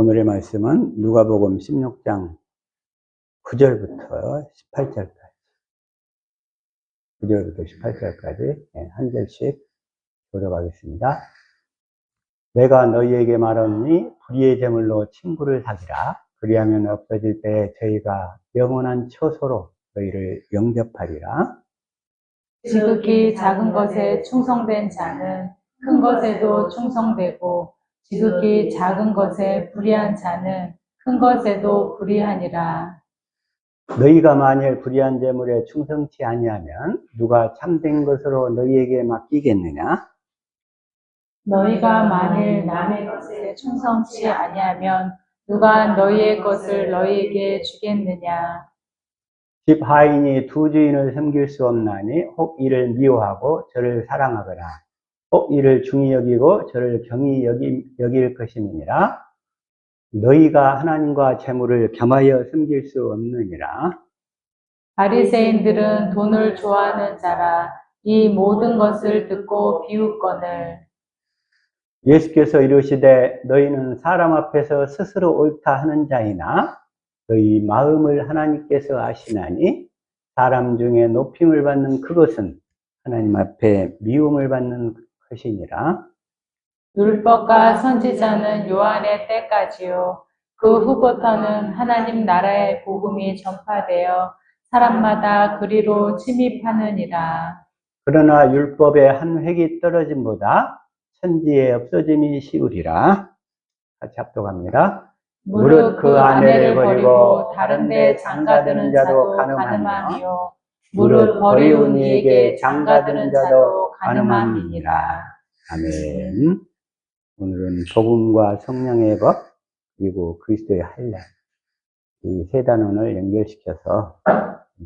오늘의 말씀은 누가복음 16장 9절부터 18절까지, 9절부터 18절까지 한 절씩 교독하겠습니다. 내가 너희에게 말하노니 불의의 제물로 친구를 사귀라. 그리하면 없어질 때 저희가 영원한 처소로 너희를 영접하리라. 지극히 작은 것에 충성된 자는 큰 것에도 충성되고, 지극히 작은 것에 불의한 자는 큰 것에도 불의하니라. 너희가 만일 불의한 제물에 충성치 아니하면 누가 참된 것으로 너희에게 맡기겠느냐? 너희가 만일 남의 것에 충성치 아니하면 누가 너희의 것을 너희에게 주겠느냐? 집 하인이 두 주인을 섬길 수 없나니 혹 이를 미워하고 저를 사랑하거나 혹 이를 중히 여기고 저를 경히 여길 것임이니라. 너희가 하나님과 재물을 겸하여 섬길 수 없느니라. 바리새인들은 돈을 좋아하는 자라. 이 모든 것을 듣고 비웃거늘. 예수께서 이르시되 너희는 사람 앞에서 스스로 옳다 하는 자이나 너희 마음을 하나님께서 아시나니 사람 중에 높임을 받는 그것은 하나님 앞에 미움을 받는 것이니라. 율법과 선지자는 요한의 때까지요. 그 후부터는 하나님 나라의 복음이 전파되어 사람마다 그리로 침입하느니라. 그러나 율법의 한 획이 떨어짐보다 천지의 없어짐이 쉬우리라. 같이 합독합니다. 무릇 그 아내를 버리고 다른 데 장가드는 자도 가늠하며 무릇 버리운 이에게 장가드는 자도 가늠함이니라. 아멘. 오늘은 복음과 성령의 법 그리고 그리스도의 한량, 이 세 단원을 연결시켜서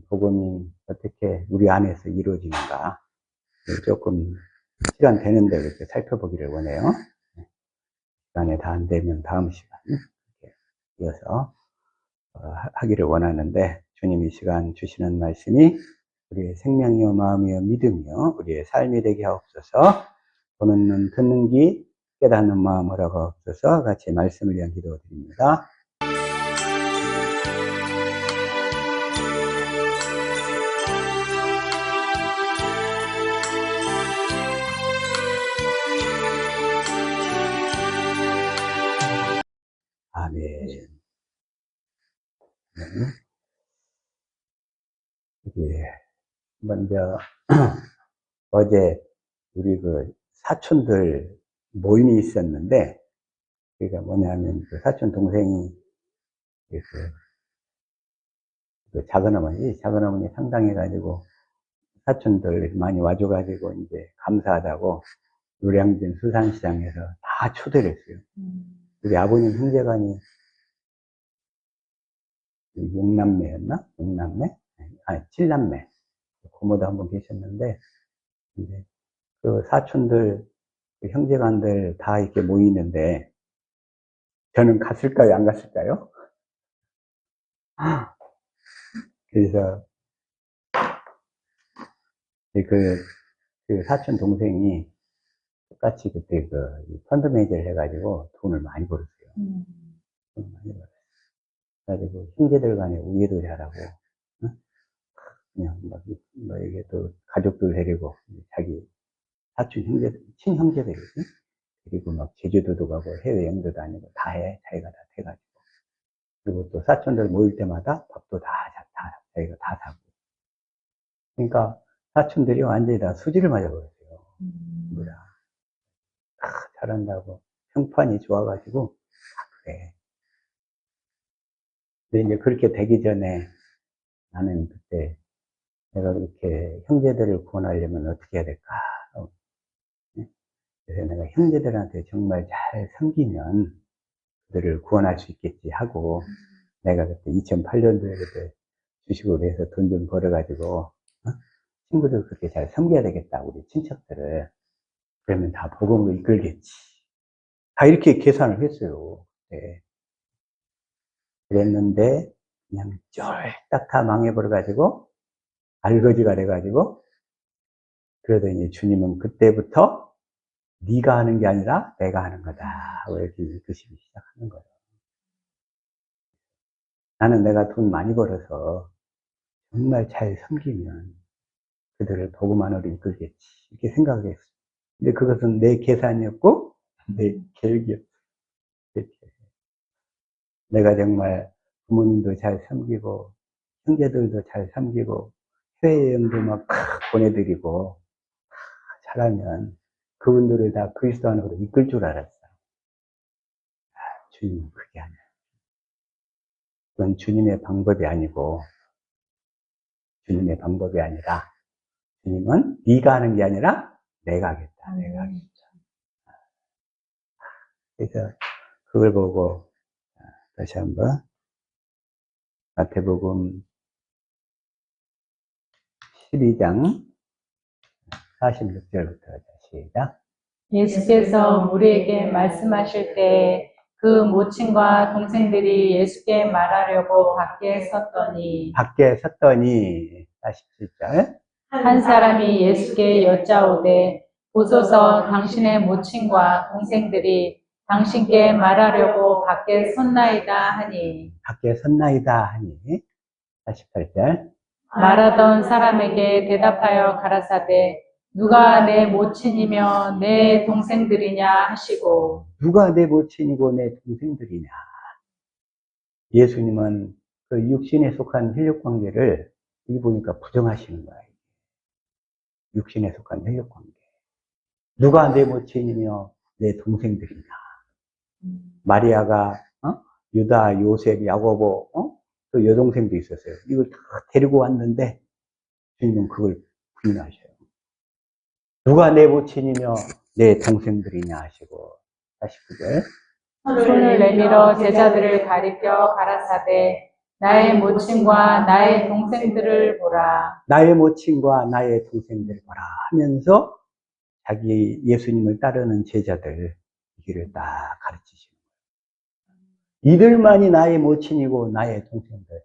복음이 어떻게 우리 안에서 이루어지는가 조금 시간 되는데 이렇게 살펴보기를 원해요. 시간에 다 안 되면 다음 시간 이어서 하기를 원하는데, 주님이 시간 주시는 말씀이 우리의 생명이요 마음이요 믿음이요 우리의 삶이 되게 하옵소서. 보는 눈 듣는 귀 깨닫는 마음 허락하옵소서. 같이 말씀을 위한 기도 드립니다. 아멘. 먼저 어제 우리 그 사촌들 모임이 있었는데, 그게 뭐냐면 그 사촌 동생이 그 작은 어머니 상당해가지고 사촌들 많이 와줘가지고 이제 감사하다고 노량진 수산시장에서 다 초대를 했어요. 우리 아버님 형제간이 6남매였나? 6남매? 아니 7남매. 고모도 한 분 계셨는데, 이제 그 사촌들, 그 형제간들 다 이렇게 모이는데, 저는 갔을까요? 안 갔을까요? 그래서, 그 사촌 동생이 똑같이 그때 그 펀드 매니저를 해가지고 돈을 많이 벌었어요. 돈을 많이 벌었어요. 그래가지고 형제들 간에 우애도 잘하고, 응? 그냥 막, 이게 또 가족들 데리고, 자기 사촌 형제들, 친형제들이지. 그리고 막 제주도도 가고 해외 여행도 다니고 다 해. 자기가 다 해가지고. 그리고 또 사촌들 모일 때마다 밥도 자기가 다 사고. 그러니까 사촌들이 완전히 다 수지를 맞아버렸어요. 뭐라. 잘한다고. 평판이 좋아가지고, 그래. 근데 이제 그렇게 되기 전에 나는 그때 내가 이렇게 형제들을 구원하려면 어떻게 해야 될까? 그래서 내가 형제들한테 정말 잘 섬기면 그들을 구원할 수 있겠지 하고, 내가 그때 2008년도에 그때 주식으로 해서 돈 좀 벌어가지고, 친구들 그렇게 잘 섬겨야 되겠다, 우리 친척들을. 그러면 다 복음으로 이끌겠지. 다 이렇게 계산을 했어요. 네. 그랬는데, 그냥 쫄딱 다 망해버려가지고, 알거지가 돼가지고, 그러더니 주님은 그때부터 네가 하는 게 아니라 내가 하는 거다. 이렇게 이끄시기 시작하는 거예요. 나는 내가 돈 많이 벌어서 정말 잘 섬기면 그들을 복음 안으로 이끌겠지. 이렇게 생각을 했어. 근데 그것은 내 계산이었고, 내 계획이었어. 내가 정말 부모님도 잘 섬기고, 형제들도 잘 섬기고, 해외여행도 막 보내드리고, 잘하면 그분들을 다 그리스도 안으로 이끌 줄 알았어. 주님은 그게 아니야. 그건 주님의 방법이 아니고, 주님의 방법이 아니라, 주님은 네가 하는 게 아니라 내가 하겠다. 내가 하겠다. 그래서 그걸 보고 다시 한번 마태복음 12장 46절부터 시작. 예수께서 우리에게 말씀하실 때 그 모친과 동생들이 예수께 말하려고 밖에 섰더니 47절. 한 사람이 예수께 여짜오되 보소서 당신의 모친과 동생들이 당신께 말하려고 밖에 섰나이다 하니 밖에 섰나이다 하니 48절. 말하던 사람에게 대답하여 가라사대 누가 내 모친이며 내 동생들이냐 하시고 누가 내 모친이고 내 동생들이냐. 예수님은 그 육신에 속한 혈육관계를 여기 보니까 부정하시는 거야. 육신에 속한 혈육관계. 누가 내 모친이며 내 동생들이냐. 마리아가 유다, 요셉, 야고보 또 여동생도 있었어요. 이걸 다 데리고 왔는데 주님은 그걸 부인하셔요. 누가 내 모친이며 내 동생들이냐 하시고 49절. 손을 내밀어 제자들을 가리켜 가라사대 나의 모친과 나의 동생들을 보라. 나의 모친과 나의 동생들 보라 하면서 자기 예수님을 따르는 제자들 이 길을 딱 가르치시는 거예요. 이들만이 나의 모친이고 나의 동생들,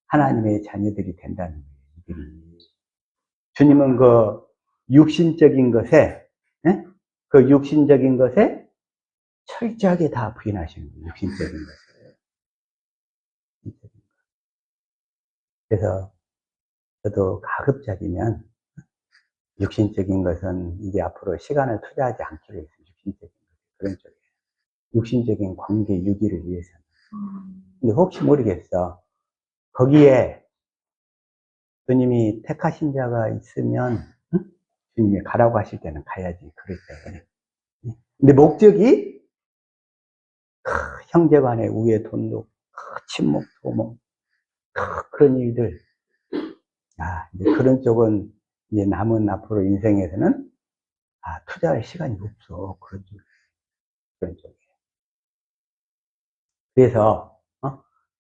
하나님의 자녀들이 된다는 거예요. 이들이. 주님은 그 육신적인 것에, 그 육신적인 것에 철저하게 다 부인하시는 거예요. 육신적인 것을. 그래서 저도 가급적이면 육신적인 것은 이제 앞으로 시간을 투자하지 않기로 했어요. 육신적인 것. 그런 쪽에. 육신적인 관계 유지를 위해서는. 근데 혹시 모르겠어. 거기에 주님이 택하신 자가 있으면, 주님이 가라고 하실 때는 가야지. 그럴 때. 근데 목적이 형제 간의 우애, 돈독, 친목, 도목, 그런 일들. 이제 그런 쪽은 이제 남은 앞으로 인생에서는 투자할 시간이 없어. 그런 쪽에. 그런 쪽에. 그래서,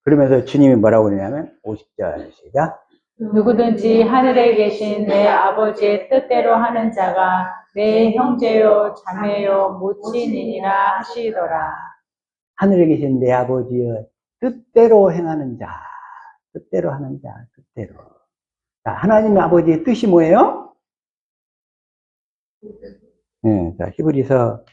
그러면서 주님이 뭐라고 그러냐면, 50절 시작. 누구든지 하늘에 계신 내 아버지의 뜻대로 하는 자가 내 형제요 자매요 모친이니라 하시더라. 하늘에 계신 내 아버지의 뜻대로 행하는 자, 뜻대로 하는 자, 뜻대로. 자, 하나님의 아버지의 뜻이 뭐예요? 자, 히브리서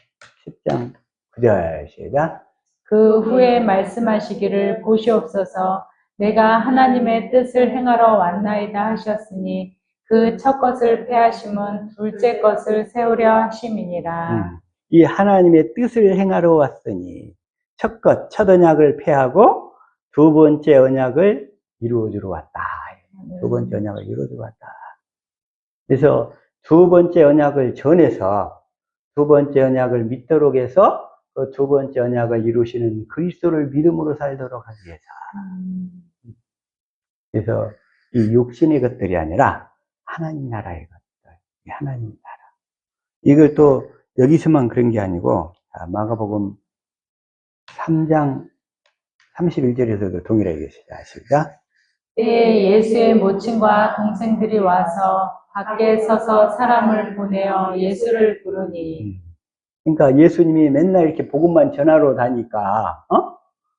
10장 9절 시작. 그 후에 말씀하시기를 보시옵소서 내가 하나님의 뜻을 행하러 왔나이다 하셨으니 그 첫 것을 패하심은 둘째 것을 세우려 하심이니라. 이 하나님의 뜻을 행하러 왔으니 첫 언약을 폐하고 두 번째 언약을 이루어주러 왔다. 두 번째 언약을 이루어주러 왔다. 그래서 두 번째 언약을 전해서 두 번째 언약을 믿도록 해서 그 두 번째 언약을 이루시는 그리스도를 믿음으로 살도록 하기 위해서. 그래서 이 육신의 것들이 아니라 하나님 나라의 것들, 하나님 나라. 이걸 또 여기서만 그런 게 아니고 마가복음 3장 31절에서도 동일하게 시작. 때에 예수의 모친과 동생들이 와서 밖에 서서 사람을 보내어 예수를 부르니 그러니까 예수님이 맨날 이렇게 복음만 전하러 다니까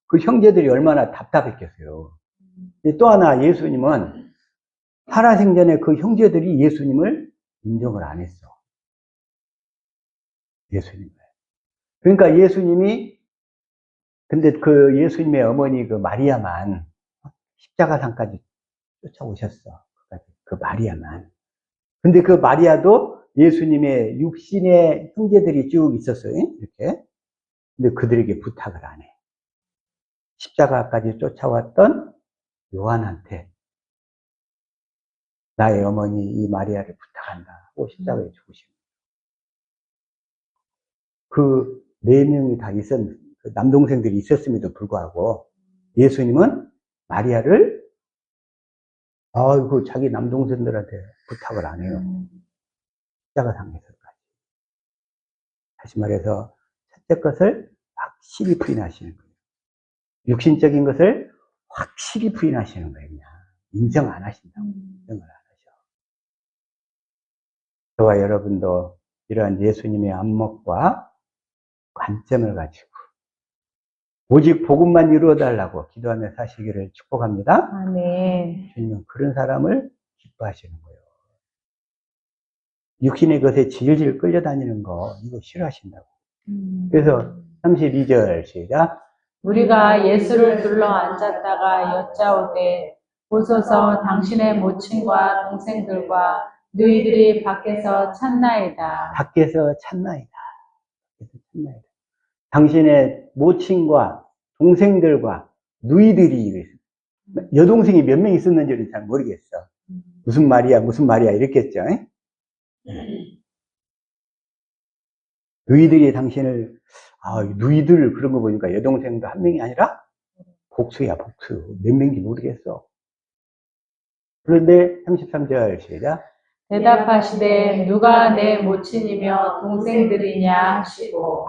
그 형제들이 얼마나 답답했겠어요. 또 하나 예수님은 살아생전에 그 형제들이 예수님을 인정을 안 했어. 예수님을. 그러니까 예수님이 근데 그 예수님의 어머니 그 마리아만 십자가상까지 쫓아오셨어. 그 마리아만. 근데 그 마리아도 예수님의 육신의 형제들이 쭉 있었어요. 이렇게. 근데 그들에게 부탁을 안 해. 십자가까지 쫓아왔던 요한한테 나의 어머니 이 마리아를 부탁한다 하고 십자가에 죽으신 그 네 명이 다 그 남동생들이 있었음에도 불구하고 예수님은 마리아를 자기 남동생들한테 부탁을 안 해요. 십자가상에서까지. 다시 말해서 첫째 것을 확실히 부인하시는 거예요. 육신적인 것을 확실히 부인하시는 거예요. 그냥 인정 안 하신다고. 인정을 안 하셔. 저와 여러분도 이러한 예수님의 안목과 관점을 가지고 오직 복음만 이루어달라고 기도하며 사시기를 축복합니다. 아멘. 주님은 그런 사람을 기뻐하시는 거예요. 육신의 것에 질질 끌려다니는 거 이거 싫어하신다고. 그래서 32절 시작. 우리가 예수를 둘러 앉았다가 여짜오되 보소서 당신의 모친과 동생들과 너희들이 밖에서 찾나이다. 밖에서 찾나이다. 당신의 모친과 동생들과 누이들이 여동생이 몇 명 있었는지는 잘 모르겠어. 무슨 말이야 이랬겠죠. 누이들이 당신을 누이들 그런 거 보니까 여동생도 한 명이 아니라 복수야 복수. 몇 명인지 모르겠어. 그런데 33절 시작. 대답하시되 누가 내 모친이며 동생들이냐 하시고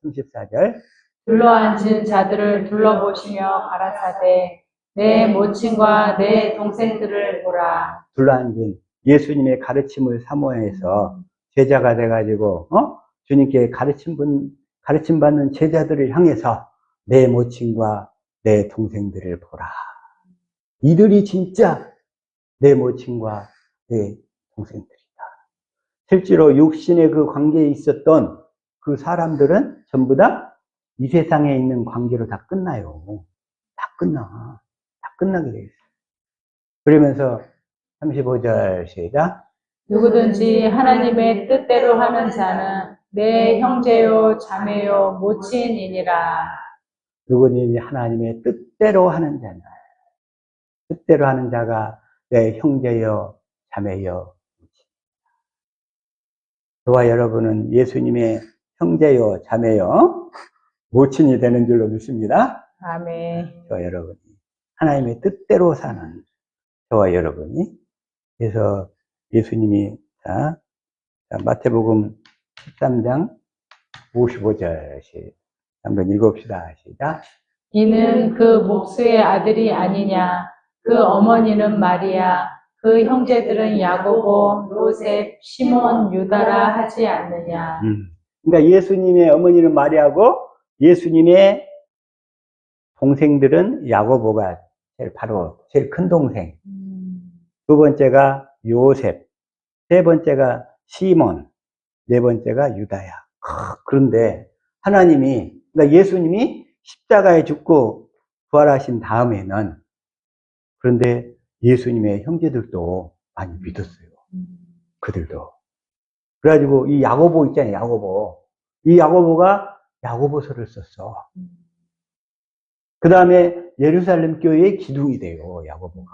34절. 둘러앉은 자들을 둘러보시며 가라사대 내 모친과 내 동생들을 보라. 둘러앉은 예수님의 가르침을 사모해서 제자가 돼가지고 주님께 가르침 받는 제자들을 향해서 내 모친과 내 동생들을 보라. 이들이 진짜 내 모친과 내 동생들이다. 실제로 육신의 그 관계에 있었던 그 사람들은 전부 다 이 세상에 있는 관계로 다 끝나요. 다 끝나게 돼 있어요. 그러면서 35절 시작. 누구든지 하나님의 뜻대로 하는 자는 내 형제요 자매요 모친이니라. 누구든지 하나님의 뜻대로 하는 자는 뜻대로 하는 자가 내 형제요 자매요 모친이다. 저와 여러분은 예수님의 형제요 자매요 모친이 되는 줄로 믿습니다. 아멘. 저와 여러분이 하나님의 뜻대로 사는 저와 여러분이. 그래서 예수님이 마태복음 13장 55절 한번 읽읍시다. 시작. 이는 그 목수의 아들이 아니냐. 그 어머니는 마리아, 그 형제들은 야고보, 요셉, 시몬, 유다라 하지 않느냐. 그러니까 예수님의 어머니는 마리아고 예수님의 동생들은 야고보가 제일 큰 동생. 두 번째가 요셉, 세 번째가 시몬, 네 번째가 유다야. 그런데 그러니까 예수님이 십자가에 죽고 부활하신 다음에는 그런데 예수님의 형제들도 많이 믿었어요. 그들도. 그래가지고 이 야고보 있잖아요. 야고보. 이 야고보가 야고보서를 썼어. 그 다음에 예루살렘 교회의 기둥이 돼요. 야고보가.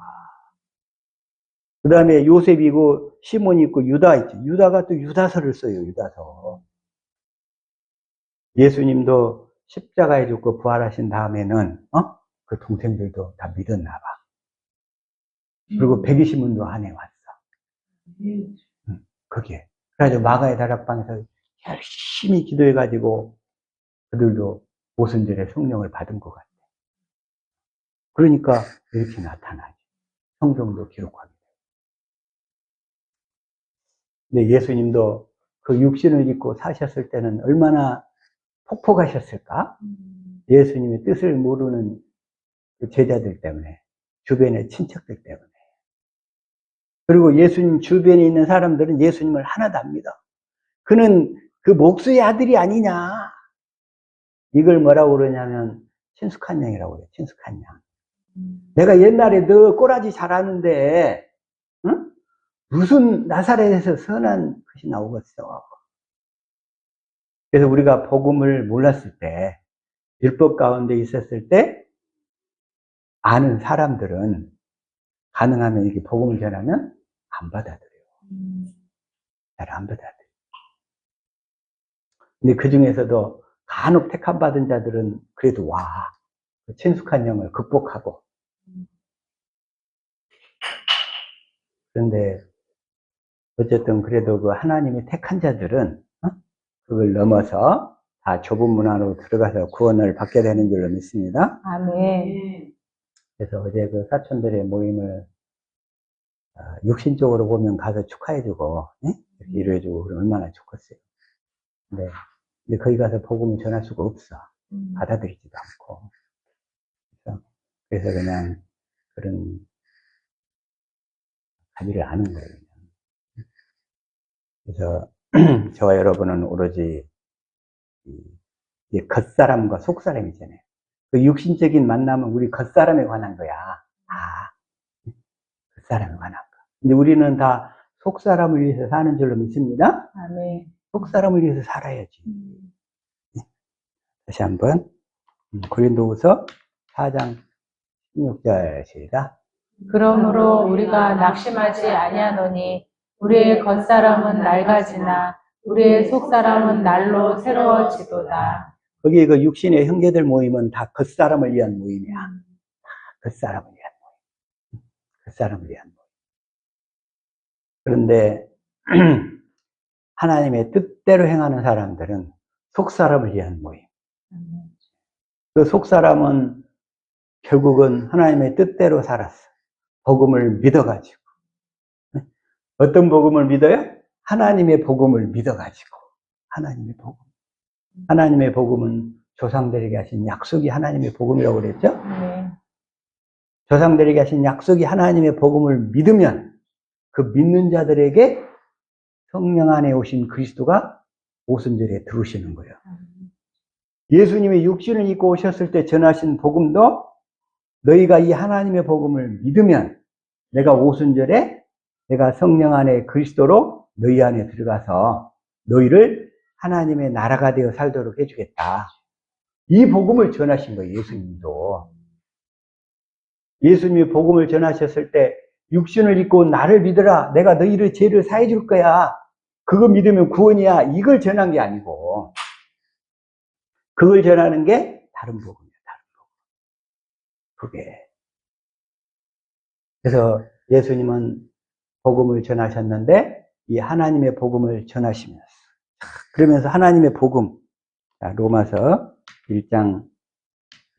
그 다음에 요셉이고 시몬이 있고 유다 있지. 유다가 또 유다서를 써요. 유다서. 예수님도 십자가에 죽고 부활하신 다음에는 그 동생들도 다 믿었나 봐. 그리고 120문도 안에 왔어. 그게. 그래가지고 마가의 다락방에서 열심히 기도해가지고 그들도 오순절에 성령을 받은 것 같아. 그러니까 이렇게 나타나지. 성경도 기록하게 돼. 근데 예수님도 그 육신을 입고 사셨을 때는 얼마나 폭폭하셨을까? 예수님의 뜻을 모르는 그 제자들 때문에, 주변의 친척들 때문에. 그리고 예수님 주변에 있는 사람들은 예수님을 하나도 안 믿어. 그는 그 목수의 아들이 아니냐. 이걸 뭐라고 그러냐면 친숙한 양이라고 그래요. 친숙한 양. 내가 옛날에 너 꼬라지 잘하는데, 응? 무슨 나사렛에서 선한 것이 나오겠어. 그래서 우리가 복음을 몰랐을 때, 율법 가운데 있었을 때, 아는 사람들은 가능하면 이렇게 복음을 전하면 안 받아들여요. 잘 안 받아들여요. 근데 그 중에서도 간혹 택함 받은 자들은 그래도 와, 그 친숙한 영을 극복하고. 그런데 어쨌든 그래도 그 하나님이 택한 자들은 그걸 넘어서 다 좁은 문 안으로 들어가서 구원을 받게 되는 줄로 믿습니다. 아멘. 그래서 어제 그 사촌들의 모임을 육신적으로 보면 가서 축하해주고 이렇게 위로해주고 그러면 얼마나 좋겠어요. 근데 거기 가서 복음을 전할 수가 없어. 받아들이지도 않고. 그래서 그냥 그런 가지를 아는 거예요. 그래서 저와 여러분은 오로지 겉사람과 속사람이잖아요. 그 육신적인 만남은 우리 겉사람에 관한 거야. 겉사람에 관한 거. 근데 우리는 다 속사람을 위해서 사는 줄로 믿습니다. 아멘. 속사람을 위해서 살아야지. 다시 한번 고린도후서 4장 16절 시작. 그러므로 우리가 낙심하지 아니하노니 우리의 겉사람은 낡아지나 우리의 속사람은 날로 새로워지도다. 거기 그 육신의 형제들 모임은 다 겉사람을 위한 모임이야. 겉사람을 위한 모임. 겉사람을 위한 모임. 그런데 하나님의 뜻대로 행하는 사람들은 속사람을 위한 모임. 그 속사람은 결국은 하나님의 뜻대로 살았어. 복음을 믿어가지고. 어떤 복음을 믿어요? 하나님의 복음을 믿어가지고. 하나님의 복음. 하나님의 복음은 조상들에게 하신 약속이 하나님의 복음이라고 그랬죠? 네. 조상들에게 하신 약속이 하나님의 복음을 믿으면 그 믿는 자들에게 성령 안에 오신 그리스도가 오순절에 들어오시는 거예요. 예수님이 육신을 입고 오셨을 때 전하신 복음도 너희가 이 하나님의 복음을 믿으면 내가 오순절에 내가 성령 안에 그리스도로 너희 안에 들어가서 너희를 하나님의 나라가 되어 살도록 해주겠다. 이 복음을 전하신 거예요. 예수님도. 예수님이 복음을 전하셨을 때 육신을 입고 나를 믿어라. 내가 너희를 죄를 사해 줄 거야. 그거 믿으면 구원이야. 이걸 전한 게 아니고 그걸 전하는 게 다른 복음이야. 다른 복음. 그게. 그래서 예수님은 복음을 전하셨는데 이 하나님의 복음을 전하시면서 그러면서 하나님의 복음 로마서 1장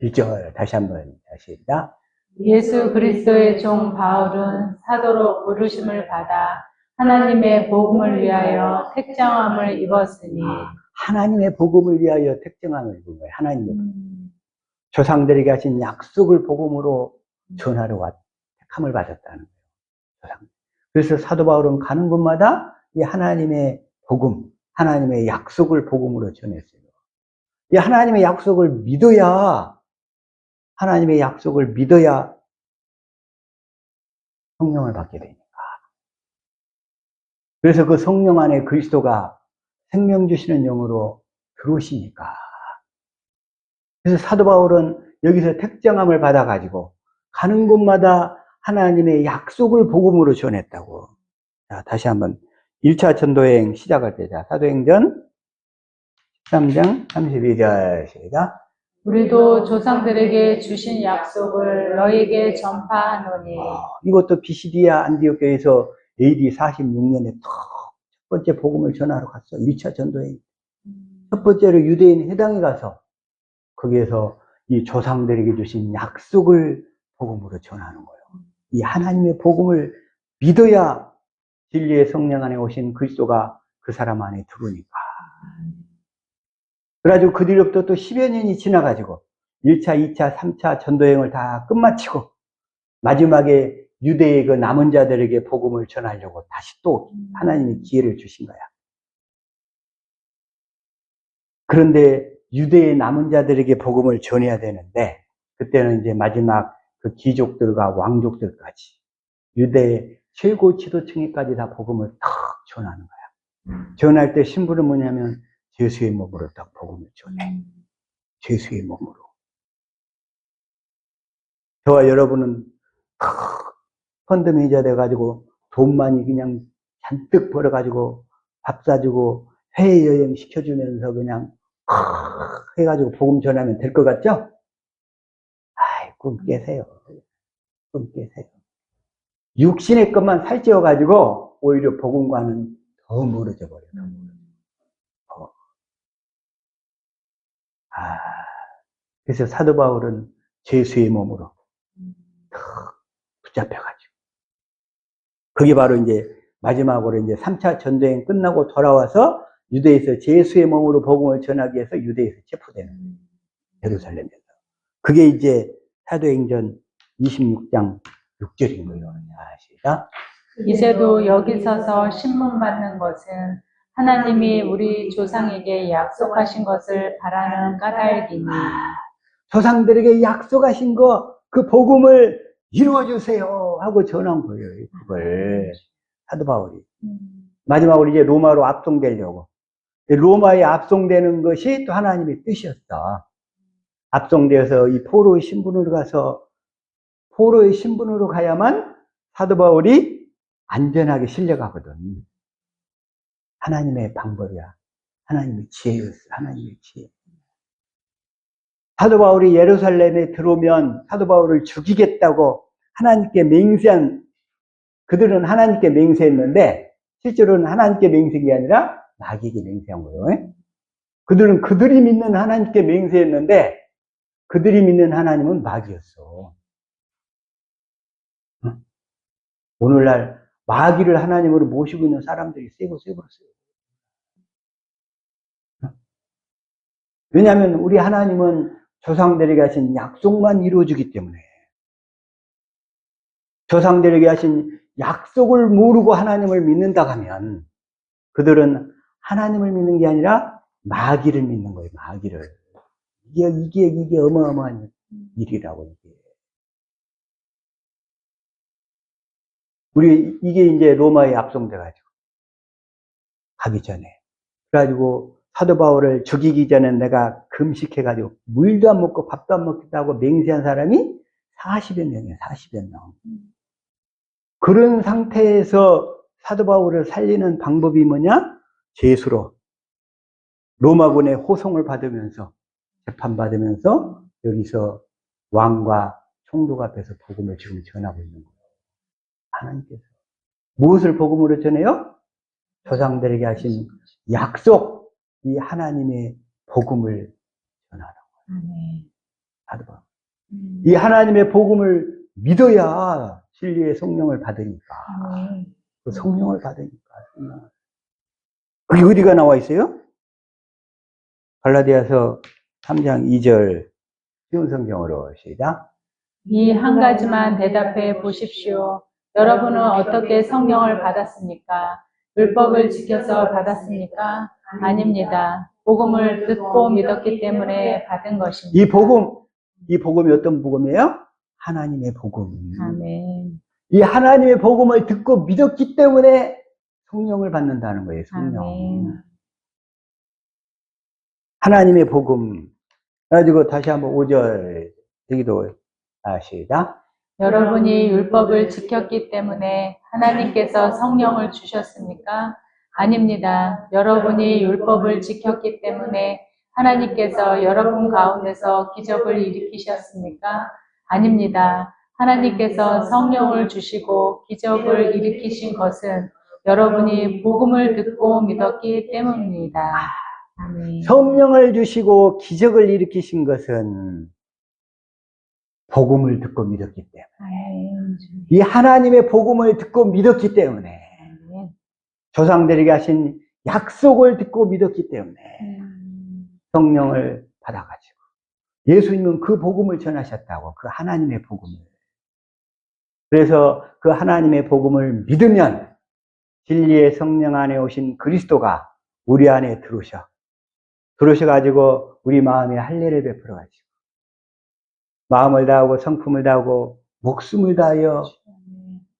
1절 다시 한번 시작. 예수 그리스도의 종 바울은 사도로 부르심을 받아 하나님의 복음을 위하여 택정함을 입었으니 하나님의 복음을 위하여 택정함을 입은 거예요. 하나님의 복음. 조상들에게 하신 약속을 복음으로 전하러 택함을 받았다는 거예요. 그래서 사도 바울은 가는 곳마다 이 하나님의 복음, 하나님의 약속을 복음으로 전했어요. 이 하나님의 약속을 믿어야 하나님의 약속을 믿어야 성령을 받게 되니까. 그래서 그 성령 안에 그리스도가 생명 주시는 영으로 들어오시니까. 그래서 사도 바울은 여기서 택정함을 받아가지고 가는 곳마다 하나님의 약속을 복음으로 전했다고. 자, 다시 한번 1차 전도여행 시작할 때, 자, 사도행전 13장 32절 시작. 우리도 조상들에게 주신 약속을 너에게 전파하노니. 이것도 비시디아 안디옥교에서 AD 46년에 첫 번째 복음을 전하러 갔어. 1차 전도여행. 첫 번째로 유대인 회당에 가서 거기에서 이 조상들에게 주신 약속을 복음으로 전하는 거예요. 이 하나님의 복음을 믿어야 진리의 성령 안에 오신 그리스도가 그 사람 안에 들어오니까. 그래가지고 그 뒤로부터 또 10여 년이 지나가지고 1차, 2차, 3차 전도여행을 다 끝마치고 마지막에 유대의 그 남은 자들에게 복음을 전하려고 다시 또 하나님이 기회를 주신 거야. 그런데 유대의 남은 자들에게 복음을 전해야 되는데 그때는 이제 마지막 그 귀족들과 왕족들까지 유대의 최고 지도층에까지 다 복음을 탁 전하는 거야. 전할 때 신부는 뭐냐면 예수의 몸으로 딱 복음을 전해. 예수의 몸으로. 저와 여러분은 펀드 매니저 돼가지고 돈만이 그냥 잔뜩 벌어가지고 밥 사주고 해외여행 시켜주면서 그냥 해가지고 복음 전하면 될 것 같죠? 아이, 꿈 깨세요. 꿈 깨세요. 육신의 것만 살찌워가지고 오히려 복음과는 더 멀어져 버려요. 그래서 사도 바울은 예수의 몸으로 탁 붙잡혀가지고. 그게 바로 이제 마지막으로 이제 3차 전쟁 끝나고 돌아와서 유대에서 예수의 몸으로 복음을 전하기 위해서 유대에서 체포되는 거예요. 예루살렘에서. 그게 이제 사도행전 26장 6절인 거예요. 아시죠? 이제도 여기 서서 신문 받는 것은 하나님이 우리 조상에게 약속하신 것을 바라는 까닭이니 조상들에게 약속하신 거, 그 복음을 이루어주세요 하고 전한 거예요. 그걸 사도 바울이. 마지막으로 이제 로마로 압송되려고. 로마에 압송되는 것이 또 하나님의 뜻이었다. 압송되어서 이 포로의 신분으로 가서 포로의 신분으로 가야만 사도 바울이 안전하게 실려가거든. 하나님의 방법이야. 하나님의 지혜였어. 하나님의 지혜. 사도 바울이 예루살렘에 들어오면 사도 바울을 죽이겠다고 하나님께 맹세한, 그들은 하나님께 맹세했는데 실제로는 하나님께 맹세한 게 아니라 마귀에게 맹세한 거예요. 그들은 그들이 믿는 하나님께 맹세했는데 그들이 믿는 하나님은 마귀였어. 오늘날 마귀를 하나님으로 모시고 있는 사람들이 세고 세버렸어요. 왜냐하면 우리 하나님은 조상들에게 하신 약속만 이루어주기 때문에, 조상들에게 하신 약속을 모르고 하나님을 믿는다 하면 그들은 하나님을 믿는 게 아니라 마귀를 믿는 거예요. 마귀를. 이게 어마어마한 일이라고. 이게 이제 로마에 압송돼가지고 가기 전에, 그래가지고 사도 바울을 죽이기 전에 내가 금식해가지고 물도 안 먹고 밥도 안 먹겠다고 맹세한 사람이 40여 명이에요. 40여 명. 그런 상태에서 사도 바울을 살리는 방법이 뭐냐? 제수로 로마군의 호송을 받으면서 재판받으면서 여기서 왕과 총독 앞에서 복음을 지금 전하고 있는 거예요. 하나님께서 무엇을 복음으로 전해요? 조상들에게 하신 약속, 이 하나님의 복음을 전하라고. 사도 바울. 이 하나님의 복음을 믿어야 진리의 성령을 받으니까. 그 성령을 받으니까. 그게 어디가 나와 있어요? 갈라디아서 3장 2절 쉬운 성경으로 시작. 이 한 가지만 대답해 보십시오. 여러분은 어떻게 성령을 받았습니까? 율법을 지켜서 받았습니까? 아닙니다. 복음을 듣고 믿었기 때문에 받은 것입니다. 이 복음이 어떤 복음이에요? 하나님의 복음. 아멘. 이 하나님의 복음을 듣고 믿었기 때문에 성령을 받는다는 거예요. 성령. 아멘. 하나님의 복음. 그래가지고 다시 한번 5절 여기도 시작. 여러분이 율법을 지켰기 때문에 하나님께서 성령을 주셨습니까? 아닙니다. 여러분이 율법을 지켰기 때문에 하나님께서 여러분 가운데서 기적을 일으키셨습니까? 아닙니다. 하나님께서 성령을 주시고 기적을 일으키신 것은 여러분이 복음을 듣고 믿었기 때문입니다. 아멘. 성령을 주시고 기적을 일으키신 것은 복음을 듣고 믿었기 때문에, 이 하나님의 복음을 듣고 믿었기 때문에, 조상들에게 하신 약속을 듣고 믿었기 때문에 성령을 받아가지고 예수님은 그 복음을 전하셨다고. 그 하나님의 복음을. 그래서 그 하나님의 복음을 믿으면 진리의 성령 안에 오신 그리스도가 우리 안에 들어오셔가지고 우리 마음에 할례를 베풀어가지고 마음을 다하고 성품을 다하고 목숨을 다하여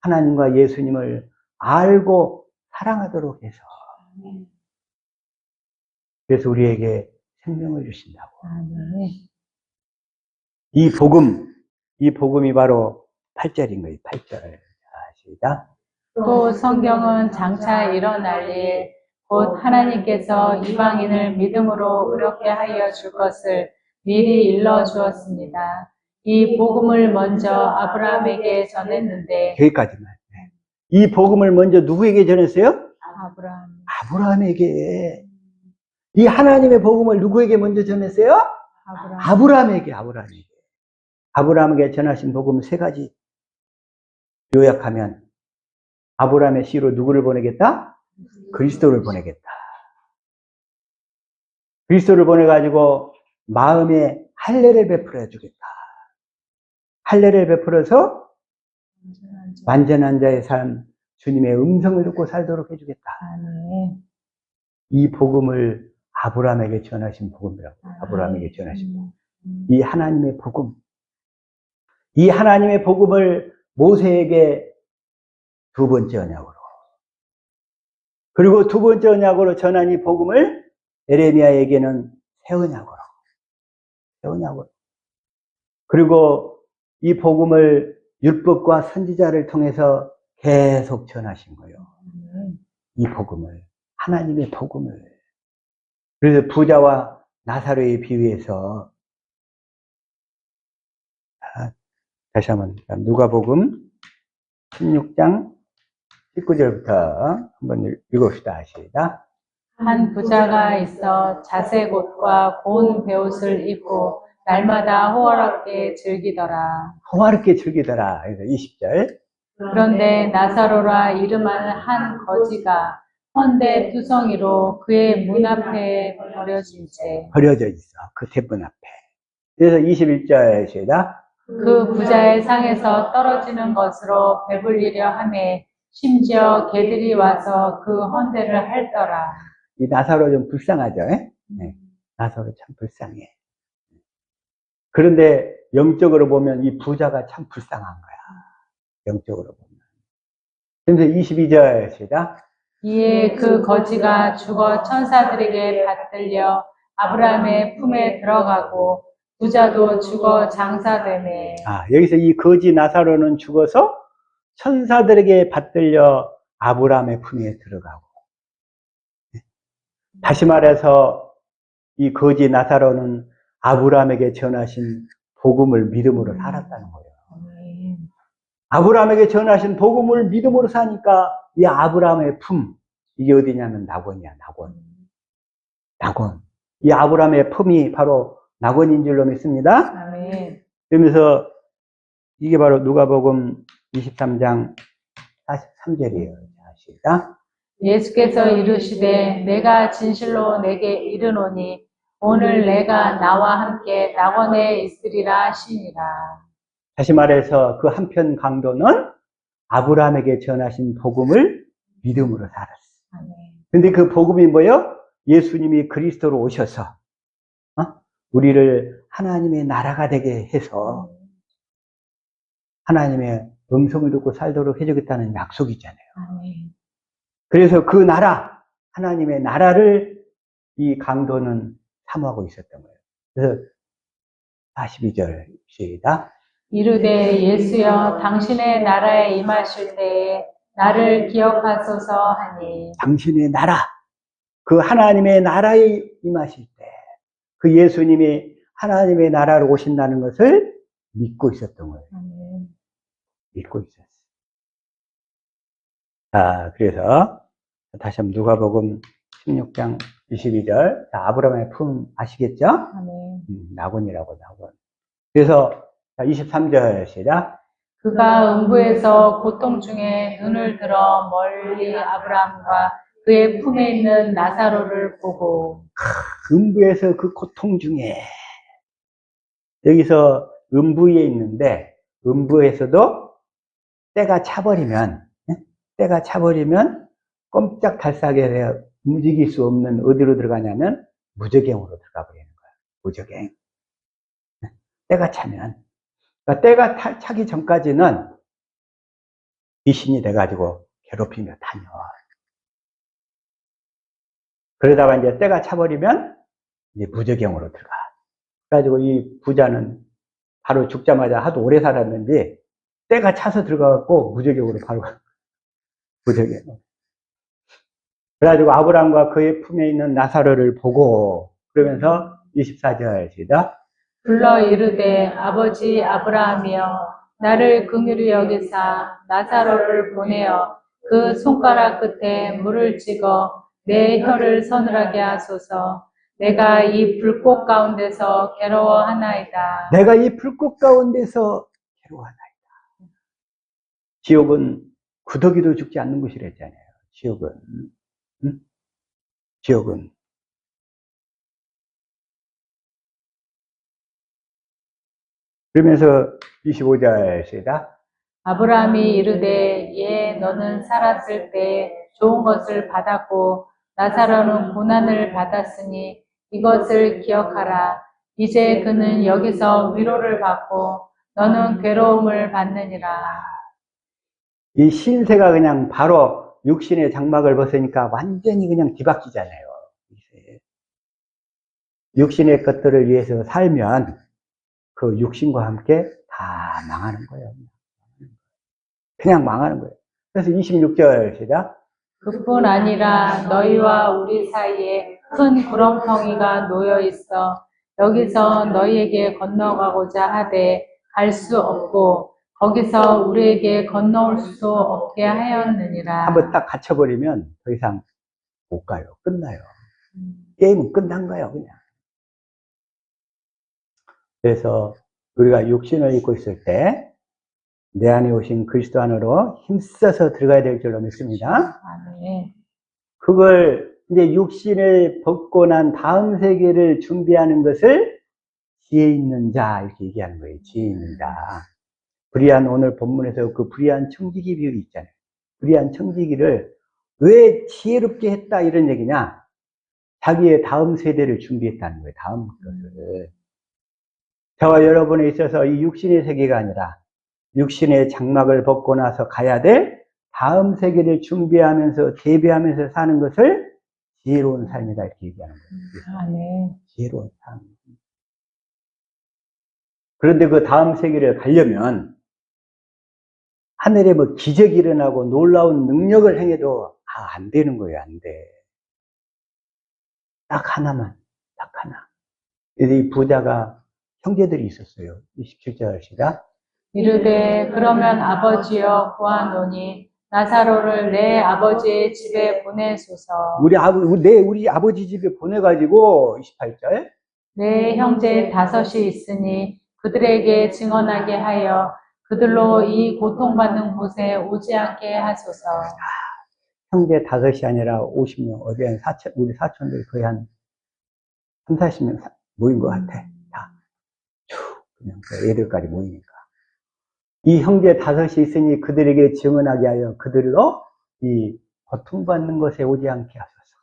하나님과 예수님을 알고 사랑하도록 해서 그래서 우리에게 생명을 주신다고. 이 복음이 바로 8절인 거예요. 8절. 시작. 또 성경은 장차 일어날 일, 곧 하나님께서 이방인을 믿음으로 의롭게 하여 줄 것을 미리 일러 주었습니다. 이 복음을 먼저 아브라함에게 전했는데 여기까지만. 이 복음을 먼저 누구에게 전했어요? 아브라함. 아브라함에게. 이 하나님의 복음을 누구에게 먼저 전했어요? 아브라함에게. 아브라함에게 전하신 복음 세 가지. 요약하면 아브라함의 씨로 누구를 보내겠다? 그리스도를 보내겠다. 그리스도를 보내가지고 마음에 할례를 베풀어 주겠다. 할례를 베풀어서 완전한 자의 삶, 주님의 음성을 듣고 살도록 해주겠다. 이 복음을 아브라함에게 전하신 복음이라고. 아브라함에게 전하신 복음. 이 하나님의 복음. 이 하나님의 복음을 모세에게 두 번째 언약으로. 그리고 두 번째 언약으로 전한 이 복음을 에레미야에게는 새 언약으로. 새 언약으로. 그리고 이 복음을 율법과 선지자를 통해서 계속 전하신 거예요. 이 복음을. 하나님의 복음을. 그래서 부자와 나사로의 비유에서 다시 한번 누가복음 16장 19절부터 한번 읽읍시다. 시작. 한 부자가 있어 자색 옷과 고운 베옷을 입고 날마다 호화롭게 즐기더라. 호화롭게 즐기더라. 그래서 20절. 그런데 나사로라 이름하는 한 거지가 헌데 투성이로 그의 문 앞에 버려져 있어. 그 대문 앞에. 그래서 21절 시작. 그 부자의 상에서 떨어지는 것으로 배불리려 하매 심지어 개들이 와서 그 헌대를 핥더라. 이 나사로 좀 불쌍하죠? 네. 나사로 참 불쌍해. 그런데 영적으로 보면 이 부자가 참 불쌍한 거야. 영적으로 보면. 그래서 22절 시작. 이에 그 거지가 죽어 천사들에게 받들려 아브라함의 품에 들어가고 부자도 죽어 장사되네. 여기서 이 거지 나사로는 죽어서 천사들에게 받들려 아브라함의 품에 들어가고. 다시 말해서 이 거지 나사로는 아브라함에게 전하신 복음을 믿음으로 살았다는 거예요. 아브라함에게 전하신 복음을 믿음으로 사니까 이 아브라함의 품, 이게 어디냐면 낙원이야, 낙원. 이 아브라함의 품이 바로 낙원인 줄로 믿습니다. 아멘. 그러면서 이게 바로 누가복음 23장 43절이에요. 시작. 예수께서 이르시되 내가 진실로 내게 이르노니 오늘 내가 나와 함께 낙원에 있으리라 하시니라. 다시 말해서 그 한편 강도는 아브라함에게 전하신 복음을 믿음으로 살았어. 근데 그 복음이 뭐예요? 예수님이 그리스도로 오셔서 우리를 하나님의 나라가 되게 해서 하나님의 음성을 듣고 살도록 해주겠다는 약속이잖아요. 그래서 그 나라, 하나님의 나라를 이 강도는 사모하고 있었던 거예요. 그래서 42절 시작. 이르되 예수여 당신의 나라에 임하실 때에 나를 기억하소서 하니. 당신의 나라, 그 하나님의 나라에 임하실 때 그 예수님이 하나님의 나라로 오신다는 것을 믿고 있었던 거예요. 믿고 있었어요. 그래서 다시 한번 누가복음 16장 22절. 아브라함의 품 아시겠죠? 낙원이라고, 낙원. 그래서 23절 시작. 그가 음부에서 고통 중에 눈을 들어 멀리 아브라함과 그의 품에 있는 나사로를 보고. 음부에서 그 고통 중에. 여기서 음부에 있는데 음부에서도 때가 차버리면 꼼짝달싹에 움직일 수 없는 어디로 들어가냐면 무저갱으로 들어가 버리는 거야. 무저갱. 때가 차면 그러니까 때가 차기 전까지는 귀신이 돼가지고 괴롭히며 다녀. 그러다가 이제 때가 차버리면 이제 무저갱으로 들어가. 그래가지고 이 부자는 바로 죽자마자 하도 오래 살았는지 때가 차서 들어가갖고 무저갱으로 바로 가. 무저갱. 그래가지고 아브라함과 그의 품에 있는 나사로를 보고 그러면서 24절 시작. 불러 이르되 아버지 아브라함이여 나를 긍휼히 여기사 나사로를 보내어 그 손가락 끝에 물을 찍어 내 혀를 서늘하게 하소서. 내가 이 불꽃 가운데서 괴로워하나이다. 내가 이 불꽃 가운데서 괴로워하나이다. 지옥은 구더기도 죽지 않는 곳이랬잖아요. 지옥은. 응? 지옥은. 그러면서 25절 시작. 아브라함이 이르되 예 너는 살았을 때 좋은 것을 받았고 나사로는 고난을 받았으니 이것을 기억하라. 이제 그는 여기서 위로를 받고 너는 괴로움을 받느니라. 이 신세가 그냥 바로 육신의 장막을 벗으니까 완전히 그냥 뒤바뀌잖아요. 육신의 것들을 위해서 살면 그 육신과 함께 다 망하는 거예요. 그냥 망하는 거예요. 그래서 26절 시작. 그뿐 아니라 너희와 우리 사이에 큰 구렁텅이가 놓여 있어 여기서 너희에게 건너가고자 하되 갈 수 없고 거기서 우리에게 건너올 수 없게 하였느니라. 한번 딱 갇혀버리면 더 이상 못 가요. 끝나요. 게임은 끝난 거예요, 그냥. 그래서 우리가 육신을 입고 있을 때 내 안에 오신 그리스도 안으로 힘써서 들어가야 될 줄로 믿습니다. 아멘. 그걸 이제 육신을 벗고 난 다음 세계를 준비하는 것을 지혜 있는 자 이렇게 얘기하는 거예요. 지혜 있는 자. 불의한 오늘 본문에서 그 불의한 청지기 비율이 있잖아요. 불의한 청지기를 왜 지혜롭게 했다 이런 얘기냐? 자기의 다음 세대를 준비했다는 거예요. 다음 것을. 저와 여러분에 있어서 이 육신의 세계가 아니라 육신의 장막을 벗고 나서 가야 될 다음 세계를 준비하면서 대비하면서 사는 것을 지혜로운 삶이다 이렇게 얘기하는 거예요. 아멘. 지혜로운 삶. 그런데 그 다음 세계를 가려면 하늘에 뭐 기적이 일어나고 놀라운 능력을 행해도 안 되는 거예요. 안 돼. 딱 하나만, 딱 하나. 이 부자가 형제들이 있었어요. 27절 시작. 이르되 그러면 아버지여 구하노니 나사로를 내 아버지의 집에 보내소서. 우리 아버지 집에 보내가지고 28절. 내 형제 5이 있으니 그들에게 증언하게 하여 그들로 이 고통받는 곳에 오지 않게 하소서. 형제 5이 아니라 50명, 어제 우리 사촌들 거의 한 3, 40명 모인 것 같아. 다. 그냥 애들까지 모이니까. 이 형제 5이 있으니 그들에게 증언하게 하여 그들로 이 고통받는 것에 오지 않게 하소서.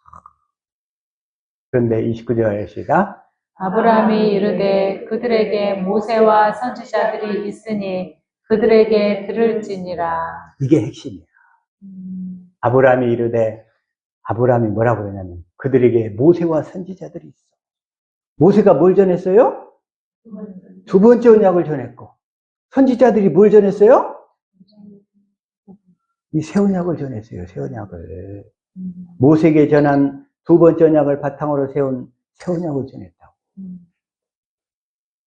그런데 29절 시작. 아브라함이 이르되 그들에게 모세와 선지자들이 있으니 그들에게 들을지니라. 이게 핵심이야. 아브라함이 이르되, 아브라함이 뭐라고 그러냐면 그들에게 모세와 선지자들이 있어. 모세가 뭘 전했어요? 2번째 언약을 전했고, 선지자들이 뭘 전했어요? 이 새 언약을 전했어요. 새 언약을. 모세에게 전한 2번째 언약을 바탕으로 세운 새 언약을 전했다고.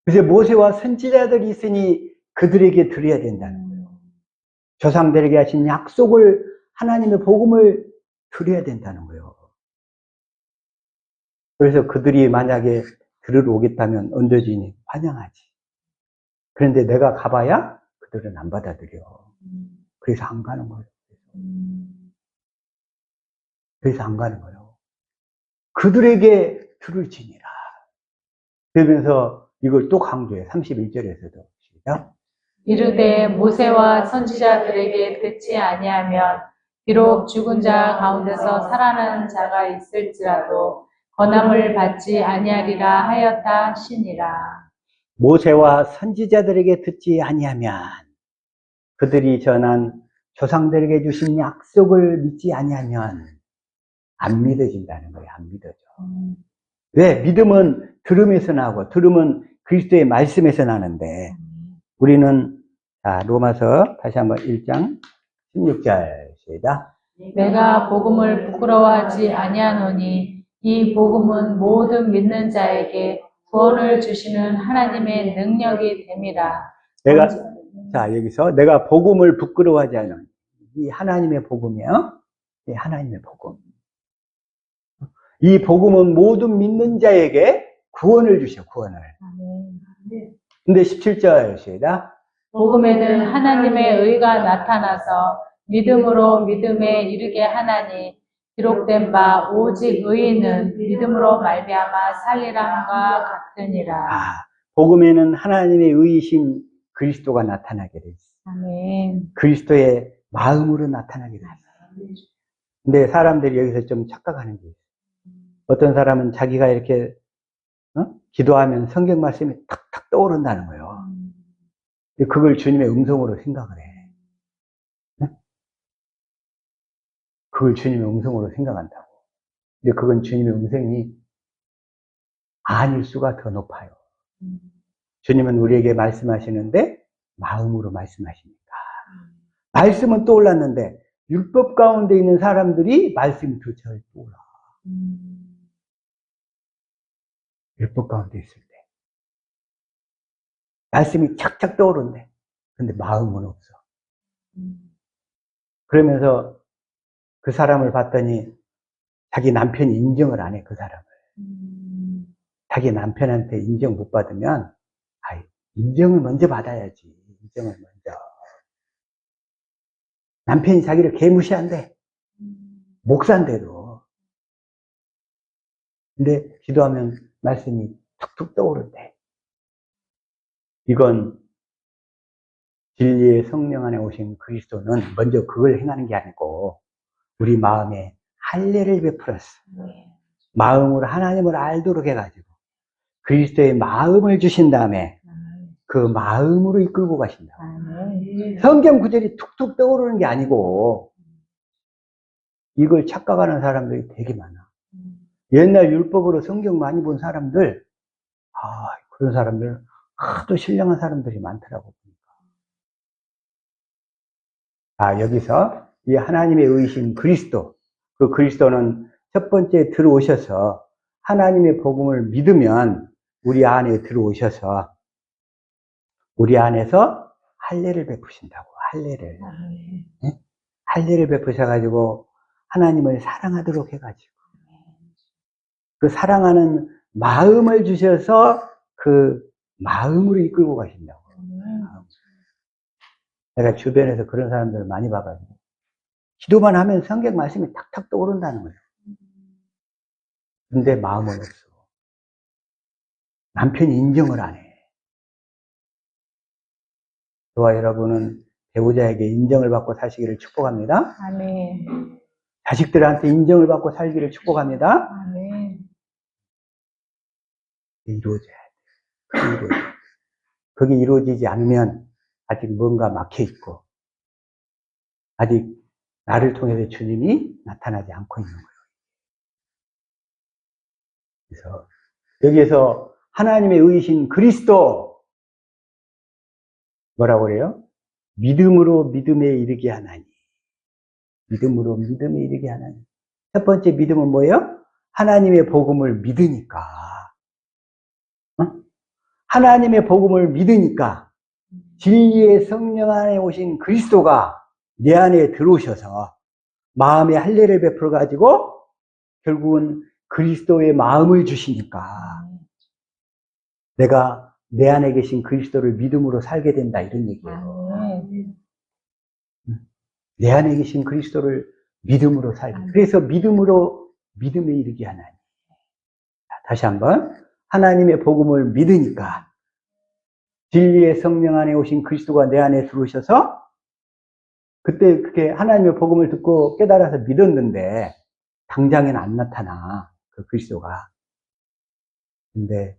그래서 모세와 선지자들이 있으니 그들에게 드려야 된다는 거예요. 조상들에게 하신 약속을, 하나님의 복음을 드려야 된다는 거예요. 그래서 그들이 만약에 들으러 오겠다면 언제지니 환영하지. 그런데 내가 가봐야 그들은 안 받아들여. 그래서 안 가는 거예요. 그래서 안 가는 거예요. 그들에게 들을지니라. 그러면서 이걸 또 강조해. 31절에서도. 시작. 이르되 모세와 선지자들에게 듣지 아니하면 비록 죽은 자 가운데서 살아나는 자가 있을지라도 권함을 받지 아니하리라 하였다 하시니라. 모세와 선지자들에게 듣지 아니하면 그들이 전한 조상들에게 주신 약속을 믿지 아니하면 안 믿어진다는 거예요. 안 믿어져. 왜? 믿음은 들음에서 나고 들음은 그리스도의 말씀에서 나는데 우리는 로마서 다시 한번 1장 16절 시작. 내가 복음을 부끄러워하지 아니하노니 이 복음은 모든 믿는 자에게 구원을 주시는 하나님의 능력이 됨이라. 여기서 내가 복음을 부끄러워하지 않는 이 하나님의 복음이요. 이 하나님의 복음. 이 복음은 모든 믿는 자에게 구원을 주셔, 구원을. 근데 17절 시작. 복음에는 하나님의 의가 나타나서 믿음으로 믿음에 이르게 하나니 기록된 바 오직 의인은 믿음으로 말미암아 살리람과 같으니라. 복음에는 하나님의 의이신 그리스도가 나타나게 돼 있어. 아멘. 그리스도의 마음으로 나타나게 돼 있어. 근데 사람들이 여기서 좀 착각하는 게 있어. 어떤 사람은 자기가 이렇게 기도하면 성경 말씀이 탁탁 떠오른다는 거예요. 그걸 주님의 음성으로 생각을 해. 그걸 주님의 음성으로 생각한다고. 근데 그건 주님의 음성이 아닐 수가 더 높아요. 주님은 우리에게 말씀하시는데 마음으로 말씀하시니까. 말씀은 떠올랐는데 율법 가운데 있는 사람들이 말씀이 더 잘 떠올라. 율법 가운데 있을 때 말씀이 착착 떠오른대. 근데 마음은 없어. 그러면서 그 사람을 봤더니 자기 남편이 인정을 안 해, 그 사람을. 자기 남편한테 인정 못 받으면 인정을 먼저 받아야지. 인정을 먼저. 남편이 자기를 개무시한대. 목사인데도. 근데 기도하면 말씀이 툭툭 떠오른대. 이건 진리의 성령 안에 오신 그리스도는 먼저 그걸 행하는 게 아니고 우리 마음에 할례를 베풀었어. 마음으로 하나님을 알도록 해가지고 그리스도의 마음을 주신 다음에 그 마음으로 이끌고 가신다. 성경 구절이 툭툭 떠오르는 게 아니고 이걸 착각하는 사람들이 되게 많아. 옛날 율법으로 성경 많이 본 사람들, 그런 사람들 하도 신령한 사람들이 많더라고. 여기서 이 하나님의 의이신 그리스도, 그 그리스도는 첫 번째 들어오셔서 하나님의 복음을 믿으면 우리 안에 들어오셔서 우리 안에서 할례를 베푸신다고. 할례를. 네? 할례를 베푸셔가지고 하나님을 사랑하도록 해가지고 그 사랑하는 마음을 주셔서 그 마음으로 이끌고 가신다고. 내가 주변에서 그런 사람들을 많이 봐가지고 기도만 하면 성경 말씀이 탁탁 떠오른다는 거예요. 근데 마음은 없어. 남편이 인정을 안 해. 저와 여러분은 배우자에게 인정을 받고 사시기를 축복합니다. 아멘. 자식들한테 인정을 받고 살기를 축복합니다. 아멘. 이루어져야 돼. 그게 이루어지지 않으면 아직 뭔가 막혀 있고 아직 나를 통해서 주님이 나타나지 않고 있는 거예요. 그래서 여기에서 하나님의 의이신 그리스도 뭐라고 그래요? 믿음으로 믿음에 이르게 하나니. 믿음으로 믿음에 이르게 하나니. 첫 번째 믿음은 뭐예요? 하나님의 복음을 믿으니까. 하나님의 복음을 믿으니까 진리의 성령 안에 오신 그리스도가 내 안에 들어오셔서 마음의 할례를 베풀어 가지고 결국은 그리스도의 마음을 주시니까 내가 내 안에 계신 그리스도를 믿음으로 살게 된다 이런 얘기예요. 내 안에 계신 그리스도를 믿음으로 살게. 그래서 믿음으로 믿음에 이르게 하나니. 다시 한번 하나님의 복음을 믿으니까 진리의 성령 안에 오신 그리스도가 내 안에 들어오셔서 그때 그렇게 하나님의 복음을 듣고 깨달아서 믿었는데 당장에는 안 나타나 그 그리스도가. 근데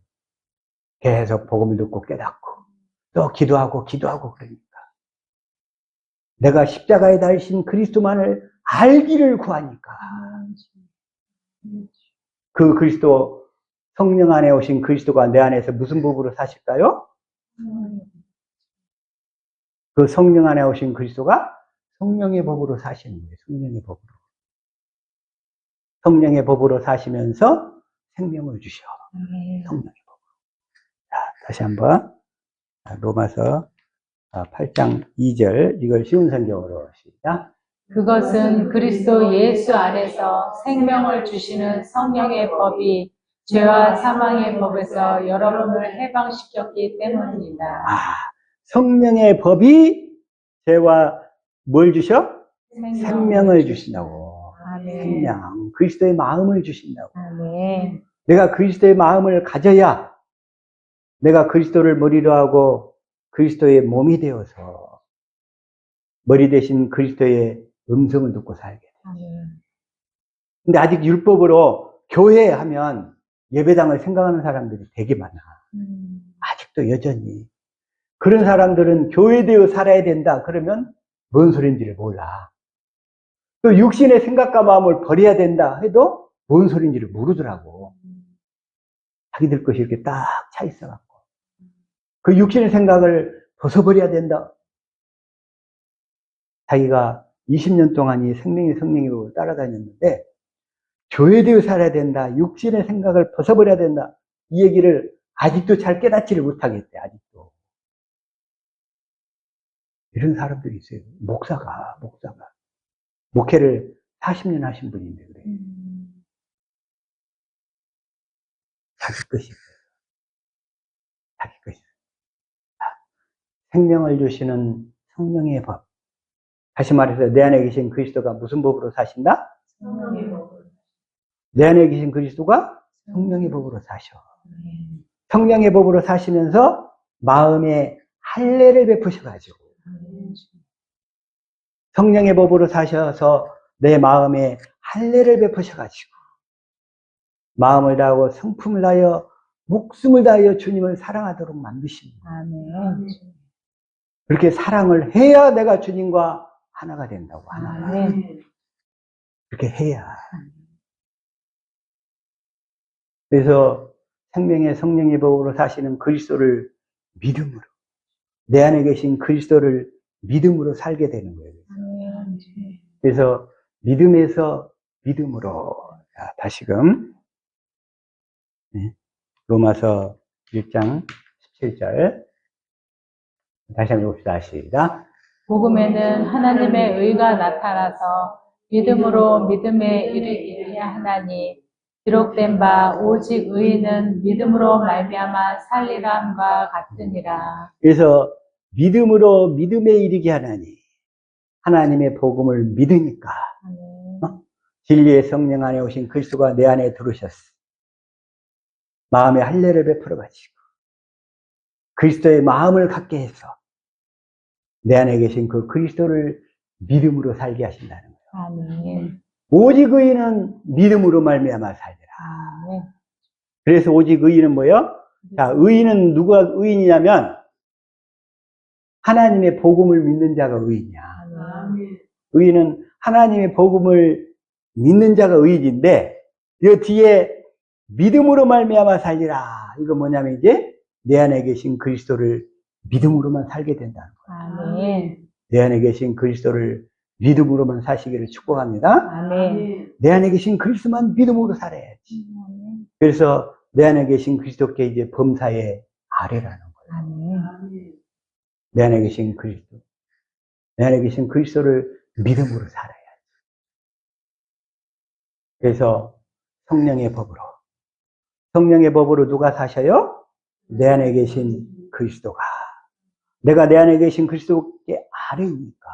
계속 복음을 듣고 깨닫고 또 기도하고 그러니까 내가 십자가에 달리신 그리스도만을 알기를 구하니까 그 그리스도 성령 안에 오신 그리스도가 내 안에서 무슨 법으로 사실까요? 그 성령 안에 오신 그리스도가 성령의 법으로 사시는 거예요. 성령의 법으로. 성령의 법으로 사시면서 생명을 주셔. 성령의 법으로. 자, 다시 한번 로마서 8장 2절 이걸 쉬운 성경으로 시작. 그것은 그리스도 예수 안에서 생명을 주시는 성령의 법이 죄와 사망의 법에서 여러분을 해방시켰기 때문입니다. 성령의 법이 죄와 뭘 주셔? 생명을 주신다고. 아멘. 생명. 그리스도의 마음을 주신다고. 아멘. 내가 그리스도의 마음을 가져야 내가 그리스도를 머리로 하고 그리스도의 몸이 되어서 머리 대신 그리스도의 음성을 듣고 살게 돼. 근데 아직 율법으로 교회 하면 예배당을 생각하는 사람들이 되게 많아. 아직도 여전히. 그런 사람들은 교회되어 살아야 된다. 그러면 뭔 소리인지를 몰라. 또 육신의 생각과 마음을 버려야 된다 해도 뭔 소리인지를 모르더라고. 자기들 것이 이렇게 딱 차 있어갖고. 그 육신의 생각을 벗어버려야 된다. 자기가 20년 동안 이 생명의 성령으로 따라다녔는데 교회되어 살아야 된다. 육신의 생각을 벗어버려야 된다. 이 얘기를 아직도 잘 깨닫지를 못하겠대. 아직도. 이런 사람들이 있어요. 목사가. 목회를 40년 하신 분인데 그래. 자기 것이 있어요. 자기 것이 있어요. 생명을 주시는 성령의 법. 다시 말해서 내 안에 계신 그리스도가 무슨 법으로 사신다? 성령의 법으로. 내 안에 계신 그리스도가 성령의 법으로 사셔. 성령의 법으로 사시면서 마음에 할례를 베푸셔가지고 성령의 법으로 사셔서 내 마음에 할례를 베푸셔가지고 마음을 다하고 성품을 다하여 목숨을 다하여 주님을 사랑하도록 만드십니다. 아멘. 그렇게 사랑을 해야 내가 주님과 하나가 된다고. 하나가. 아멘. 그렇게 해야. 그래서 생명의 성령의 법으로 사시는 그리스도를 믿음으로 내 안에 계신 그리스도를 믿음으로 살게 되는 거예요. 그래서 믿음에서 믿음으로. 자, 다시금 로마서 1장 17절 다시 한번 봅시다. 시작. 복음에는 하나님의 의가 나타나서 믿음으로 믿음에 이르게 하나니 기록된 바 오직 의인은 믿음으로 말미암아 살리람과 같으니라. 그래서 믿음으로 믿음에 이르게 하나니 하나님의 복음을 믿으니까 진리의 성령 안에 오신 그리스도가 내 안에 들어오셨어. 마음의 할례를 베풀어 가지고 그리스도의 마음을 갖게 해서 내 안에 계신 그 그리스도를 믿음으로 살게 하신다는 거예요. 아멘. 오직 의인은 믿음으로 말미암아 살리라. 아멘. 그래서 오직 의인은 뭐예요? 자, 의인은 누가 의인이냐면 하나님의 복음을 믿는 자가 의인이야. 아멘. 의인은 하나님의 복음을 믿는 자가 의인인데 이 뒤에 믿음으로 말미암아 살리라. 이거 뭐냐면 이제 내 안에 계신 그리스도를 믿음으로만 살게 된다는 거예요. 아멘. 내 안에 계신 그리스도를 믿음으로만 사시기를 축복합니다. 아멘. 내 안에 계신 그리스도만 믿음으로 살아야지. 그래서 내 안에 계신 그리스도께 이제 범사의 아뢰라는 거예요. 아멘. 내 안에 계신 그리스도. 내 안에 계신 그리스도를 믿음으로 살아야지. 그래서 성령의 법으로. 성령의 법으로 누가 사셔요? 내 안에 계신 그리스도가. 내가 내 안에 계신 그리스도께 아뢰니까.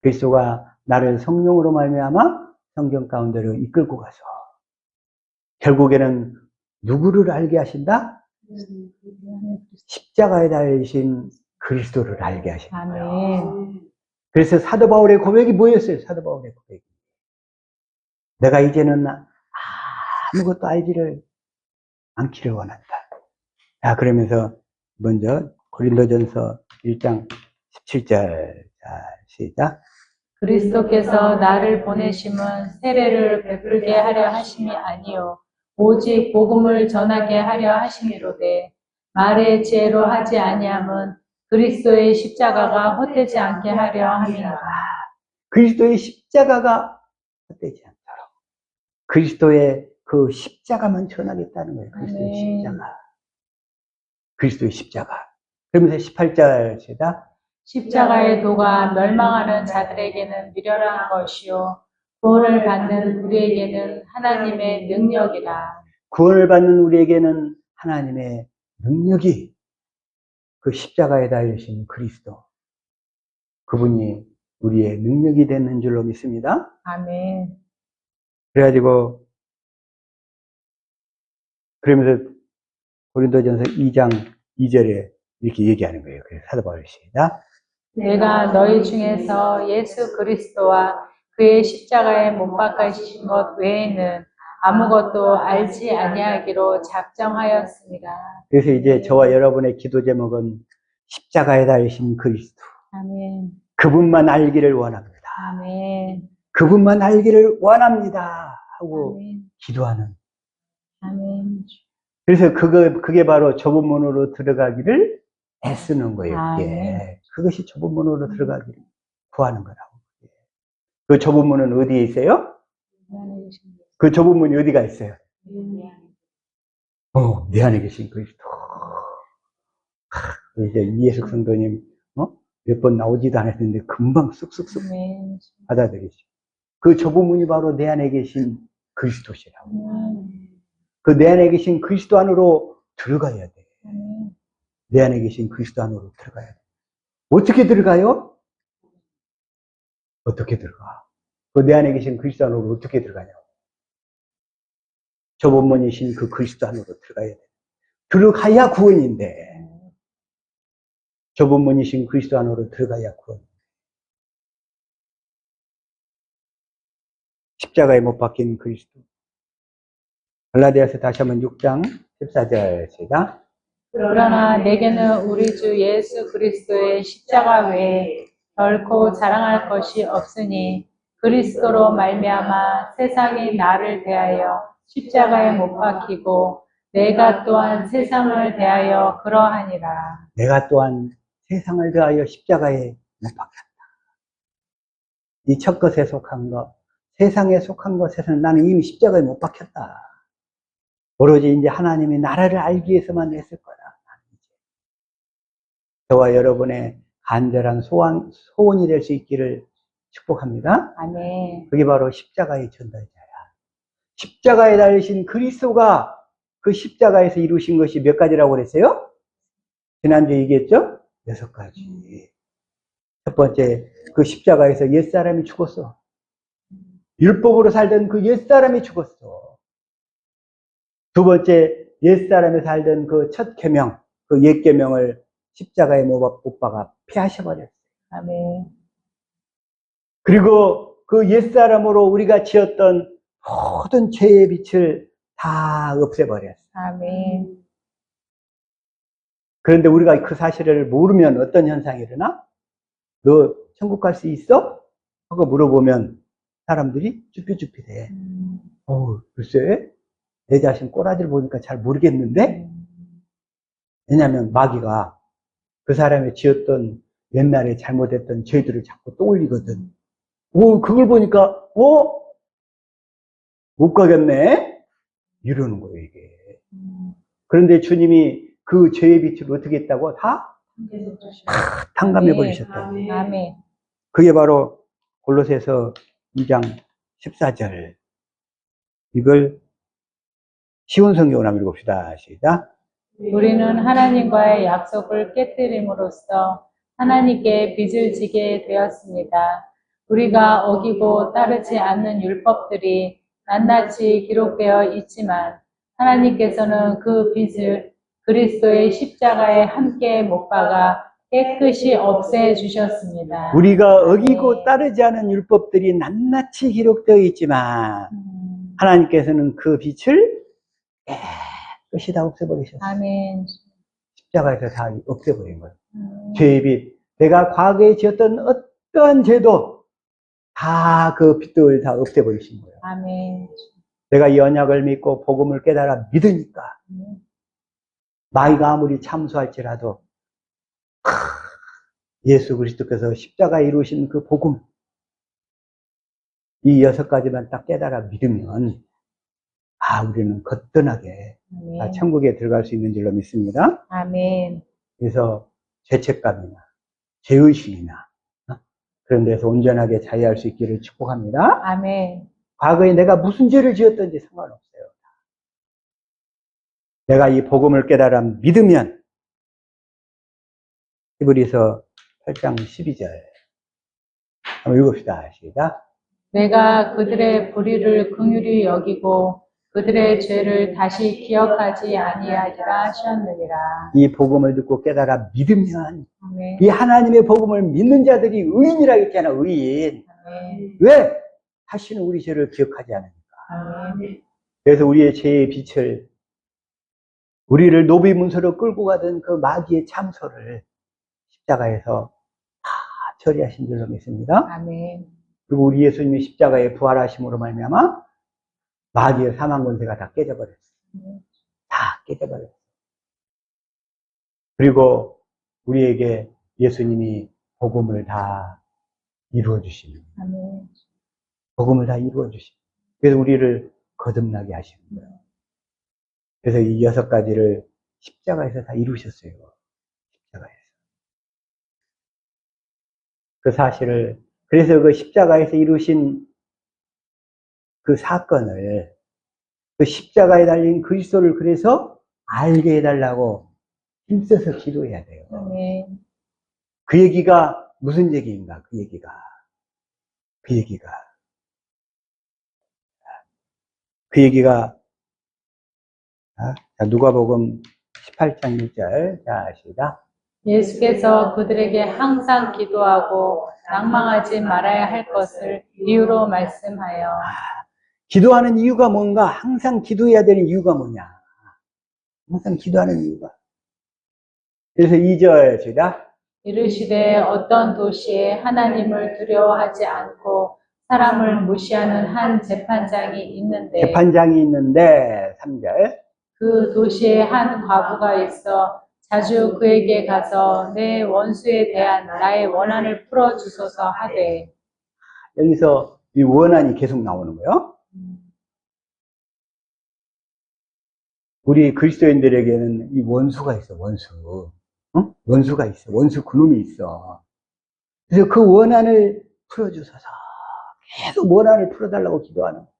그리스도가 나를 성령으로 말미암아 성경 가운데로 이끌고 가서 결국에는 누구를 알게 하신다? 십자가에 달리신 그리스도를 알게 하시는 거예요. 아멘. 그래서 사도 바울의 고백이 뭐였어요? 사도 바울의 고백이. 내가 이제는 아무것도 알지를 않기를 원한다. 자, 그러면서 먼저 고린도전서 1장 17절. 자, 시작. 그리스도께서 나를 보내심은 세례를 베풀게 하려 하심이 아니요 오직 복음을 전하게 하려 하심이로되 말의 지혜로 하지 아니함은 그리스도의 십자가가 헛되지 않게 하려 함이니라. 그리스도의 십자가가 헛되지 않도록. 그리스도의 그 십자가만 전하겠다는 거예요. 그리스도의 아멘. 십자가. 그리스도의 십자가. 그러면서 18절 시작. 십자가의 도가 멸망하는 자들에게는 미련한 것이요 구원을 받는 우리에게는 하나님의 능력이라. 구원을 받는 우리에게는 하나님의 능력이 그 십자가에 달리신 그리스도. 그분이 우리의 능력이 되는 줄로 믿습니다. 아멘. 그래가지고, 그러면서 고린도전서 2장 2절에 이렇게 얘기하는 거예요. 그래서 사도 바울이 시작. 내가 너희 중에서 예수 그리스도와 그의 십자가에 못 박히신 것 외에는 아무것도 알지 아니하기로 작정하였습니다. 그래서 이제 저와 여러분의 기도 제목은 십자가에 달리신 그리스도. 아멘. 그분만 알기를 원합니다. 아멘. 그분만 알기를 원합니다. 하고 아멘. 기도하는. 아멘. 그래서 그게 바로 좁은 문으로 들어가기를 애쓰는 거예요. 아멘. 예. 그것이 좁은 문으로 들어가기를 구하는 거라고. 그 좁은 문은 어디에 있어요? 그 좁은 문이 어디가 있어요? 내 안에 계신 그리스도. 이제 이해숙 성도님, 몇 번 나오지도 않았는데 금방 쑥쑥쑥 아멘. 받아들이죠. 그 좁은 문이 바로 내 안에 계신 그리스도시라고. 그 내 안에 계신 그리스도 안으로 들어가야 돼. 내 안에 계신 그리스도 안으로 들어가야 돼. 어떻게 들어가요? 어떻게 들어가? 그 내 안에 계신 그리스도 안으로 어떻게 들어가냐고. 좁은 문이신 그 그리스도 안으로 들어가야 돼. 들어가야 구원인데. 좁은 문이신 그리스도 안으로 들어가야 구원. 십자가에 못 박힌 그리스도. 갈라디아서 다시 한번 6장 14절 시작. 그러나 내게는 우리 주 예수 그리스도의 십자가 외에 결코 자랑할 것이 없으니 그리스도로 말미암아 세상이 나를 대하여 십자가에 못 박히고 내가 또한 세상을 대하여 그러하니라. 내가 또한 세상을 대하여 십자가에 못 박혔다. 이 첫 것에 속한 것, 세상에 속한 것에서는 나는 이미 십자가에 못 박혔다. 오로지 이제 하나님이 나라를 알기 위해서만 했을 거다. 저와 여러분의 간절한 소원이 될 수 있기를 축복합니다. 아멘. 그게 바로 십자가의 전달자야. 십자가에 달리신 그리스도가 그 십자가에서 이루신 것이 몇 가지라고 그랬어요? 지난주에 얘기했죠? 6가지. 첫 번째, 그 십자가에서 옛사람이 죽었어. 율법으로 살던 그 옛사람이 죽었어. 두 번째, 옛사람이 살던 그 첫 계명, 그 옛 계명을 십자가에 못 박아 폐하셔버렸어요. 아멘. 그리고 그 옛사람으로 우리가 지었던 모든 죄의 빛을 다 없애버렸어요. 아멘. 그런데 우리가 그 사실을 모르면 어떤 현상이 일어나? 너 천국 갈 수 있어? 하고 물어보면 사람들이 쭈삐쭈삐 돼. 글쎄, 내 자신 꼬라지를 보니까 잘 모르겠는데? 왜냐하면 마귀가 그 사람이 지었던 옛날에 잘못했던 죄들을 자꾸 떠올리거든. 그걸 보니까, 못 가겠네? 이러는 거예요, 이게. 그런데 주님이 그 죄의 빛을 어떻게 했다고? 다 탕감해버리셨다고. 아멘. 그게 바로 골로새서 2장 14절. 이걸 쉬운 성경으로 한번 읽읍시다. 시작. 우리는 하나님과의 약속을 깨뜨림으로써 하나님께 빚을 지게 되었습니다. 우리가 어기고 따르지 않는 율법들이 낱낱이 기록되어 있지만 하나님께서는 그 빚을 그리스도의 십자가에 함께 못 박아 깨끗이 없애주셨습니다. 우리가 어기고 따르지 않은 율법들이 낱낱이 기록되어 있지만 하나님께서는 그 빛을 깨끗이 다 없애버리셨어요. 아멘. 십자가에서 다 없애버린 거예요. 죄의 빚. 내가 과거에 지었던 어떠한 죄도 다 그 빚들 다 없애버리신 거예요. 아멘. 내가 이 언약을 믿고 복음을 깨달아 믿으니까 마귀가 아무리 참수할지라도 예수 그리스도께서 십자가에 이루신 그 복음 이 6가지만 딱 깨달아 믿으면 우리는 거뜬하게 다 천국에 들어갈 수 있는 줄로 믿습니다. 아멘. 그래서 죄책감이나 죄의식이나 그런 데서 온전하게 자유할 수 있기를 축복합니다. 아멘. 과거에 내가 무슨 죄를 지었든지 상관없어요. 내가 이 복음을 깨달아 믿으면 히브리서 8장 12절 한번 읽읍시다. 시작. 내가 그들의 불의를 긍휼히 여기고 그들의 죄를 다시 기억하지 아니하리라 하셨느니라. 이 복음을 듣고 깨달아 믿으면 아멘. 이 하나님의 복음을 믿는 자들이 의인이라고 했잖아. 의인. 아멘. 왜? 다시는 우리 죄를 기억하지 않으니까. 아멘. 그래서 우리의 죄의 빛을 우리를 노비 문서로 끌고 가던 그 마귀의 참소를 십자가에서 다 처리하신 줄로 믿습니다. 아멘. 그리고 우리 예수님이 십자가에 부활하심으로 말미암아 마귀의 사망 권세가 다 깨져버렸어요. 다 깨져버렸어요. 그리고 우리에게 예수님이 복음을 다 이루어 주시는 아멘. 복음을 다 이루어 주시는 그래서 우리를 거듭나게 하시는 거예요. 그래서 이 6가지를 십자가에서 다 이루셨어요. 십자가에서. 그 사실을 그래서 그 십자가에서 이루신 그 사건을 그 십자가에 달린 그리스도를 그래서 알게 해달라고 힘써서 기도해야 돼요. 아멘. 그 얘기가 무슨 얘기인가? 그 얘기가 누가복음 18장 1절. 자, 시작. 예수께서 그들에게 항상 기도하고 낭망하지 말아야 할 것을 이유로 말씀하여 기도하는 이유가 뭔가? 항상 기도해야 되는 이유가 뭐냐? 항상 기도하는 이유가. 그래서 2절 시작. 이르시되 어떤 도시에 하나님을 두려워하지 않고 사람을 무시하는 한 재판장이 있는데 재판장이 있는데 3절. 그 도시에 한 과부가 있어 자주 그에게 가서 내 원수에 대한 나의 원한을 풀어주소서 하되. 여기서 이 원한이 계속 나오는 거예요. 우리 그리스도인들에게는 이 원수가 있어. 원수. 원수가 있어. 원수 그놈이 있어. 그래서 그 원한을 풀어주소서. 계속 원한을 풀어달라고 기도하는 거예요.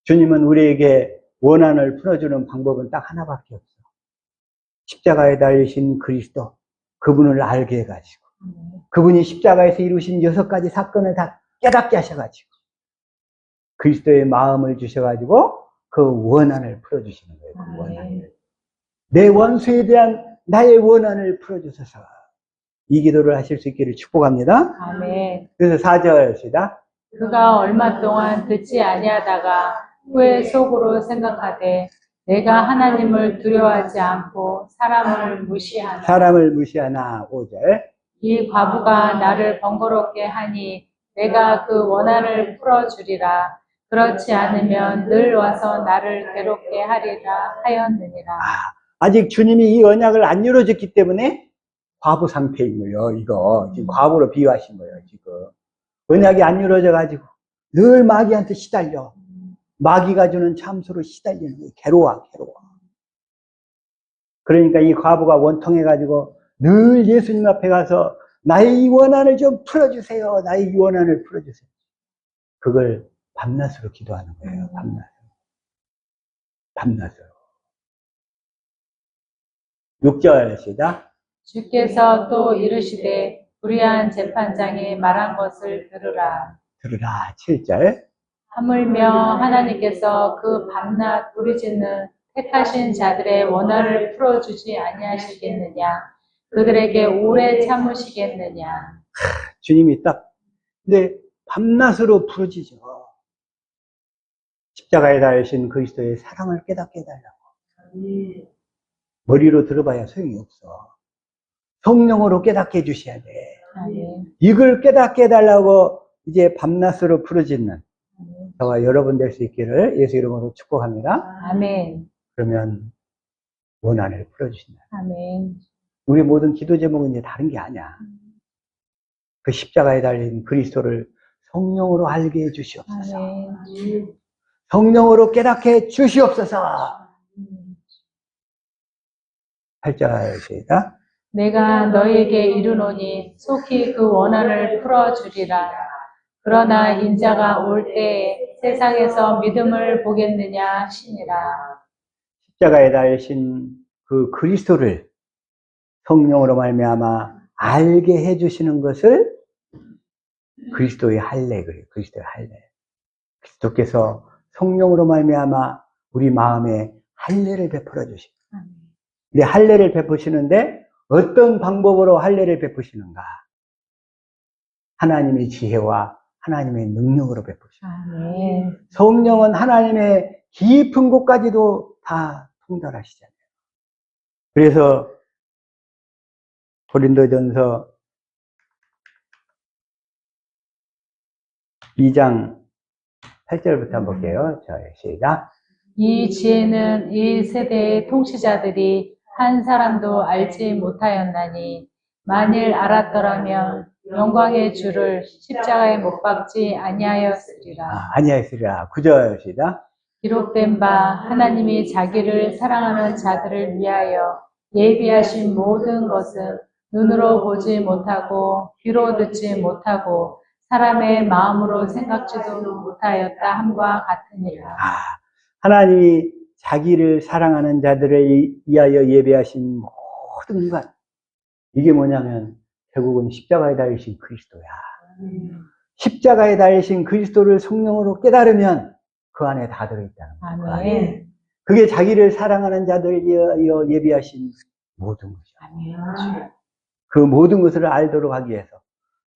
주님은 우리에게 원한을 풀어주는 방법은 딱 하나밖에 없어. 십자가에 달리신 그리스도, 그분을 알게 해가지고, 그분이 십자가에서 이루신 6가지 사건을 다 깨닫게 하셔가지고, 그리스도의 마음을 주셔가지고, 그 원한을 풀어주시는 거예요. 그 원한을. 내 원수에 대한 나의 원한을 풀어주셔서, 이 기도를 하실 수 있기를 축복합니다. 아멘. 그래서 4절 시작. 그가 얼마 동안 듣지 아니하다가 후에 속으로 생각하되 내가 하나님을 두려워하지 않고 사람을 무시하나 5절. 이 과부가 나를 번거롭게 하니 내가 그 원한을 풀어주리라. 그렇지 않으면 늘 와서 나를 괴롭게 하리라 하였느니라. 아직 주님이 이 언약을 안 이루어졌기 때문에 과부 상태인 거예요. 이거 지금 과부로 비유하신 거예요. 지금 언약이 안 이루어져가지고 늘 마귀한테 시달려. 마귀가 주는 참소로 시달리는 거예요. 괴로워. 그러니까 이 과부가 원통해가지고 늘 예수님 앞에 가서 나의 이 원한을 좀 풀어주세요. 나의 이 원한을 풀어주세요. 그걸 밤낮으로 기도하는 거예요. 밤낮으로. 6절 시작. 주께서 또 이르시되 불의한 재판장이 말한 것을 들으라. 7절. 하물며 하나님께서 그 밤낮 부르짖는 택하신 자들의 원한을 풀어주지 아니하시겠느냐? 그들에게 오래 참으시겠느냐? 주님이 딱 근데 밤낮으로 부르짖어. 십자가에 달리신 그리스도의 사랑을 깨닫게 해달라고. 머리로 들어봐야 소용이 없어. 성령으로 깨닫게 해주셔야 돼. 아멘. 이걸 깨닫게 해달라고 이제 밤낮으로 부르짖는 저와 여러분 될 수 있기를 예수 이름으로 축복합니다. 아멘. 그러면 원한을 풀어주신다. 아멘. 우리 모든 기도 제목은 이제 다른 게 아니야. 그 십자가에 달린 그리스도를 성령으로 알게 해 주시옵소서. 아멘. 성령으로 깨닫게 해 주시옵소서. 8절입니다. 내가 너에게 이르노니 속히 그 원한을 풀어주리라. 그러나 인자가 올 때에 세상에서 믿음을 보겠느냐 하시니라. 십자가에 달린 그 그리스도를 성령으로 말미암아 알게 해 주시는 것을 그리스도의 할례 그래요. 그리스도의 할례. 그리스도께서 성령으로 말미암아 우리 마음에 할례를 베풀어 주시고, 근데 할례를 베푸시는데 어떤 방법으로 할례를 베푸시는가? 하나님의 지혜와 하나님의 능력으로 베푸시고, 아멘. 성령은 하나님의 깊은 곳까지도 다 통달하시잖아요. 그래서 고린도전서 2장 8절부터 한번 볼게요. 자, 시작. 이 지혜는 이 세대의 통치자들이 한 사람도 알지 못하였나니 만일 알았더라면 영광의 주를 십자가에 못 박지 아니하였으리라. 아니하였으리라. 9절 시작. 기록된 바 하나님이 자기를 사랑하는 자들을 위하여 예비하신 모든 것은 눈으로 보지 못하고 귀로 듣지 못하고 사람의 마음으로 생각지도 못하였다 함과 같으니라. 하나님이 자기를 사랑하는 자들을 위하여 예배하신 모든 것, 이게 뭐냐면 결국은 십자가에 달리신 그리스도야. 십자가에 달리신 그리스도를 성령으로 깨달으면 그 안에 다 들어있다는 거야. 아멘. 그게 자기를 사랑하는 자들을 위하여 예배하신 모든 것이야. 아멘. 그 모든 것을 알도록 하기 위해서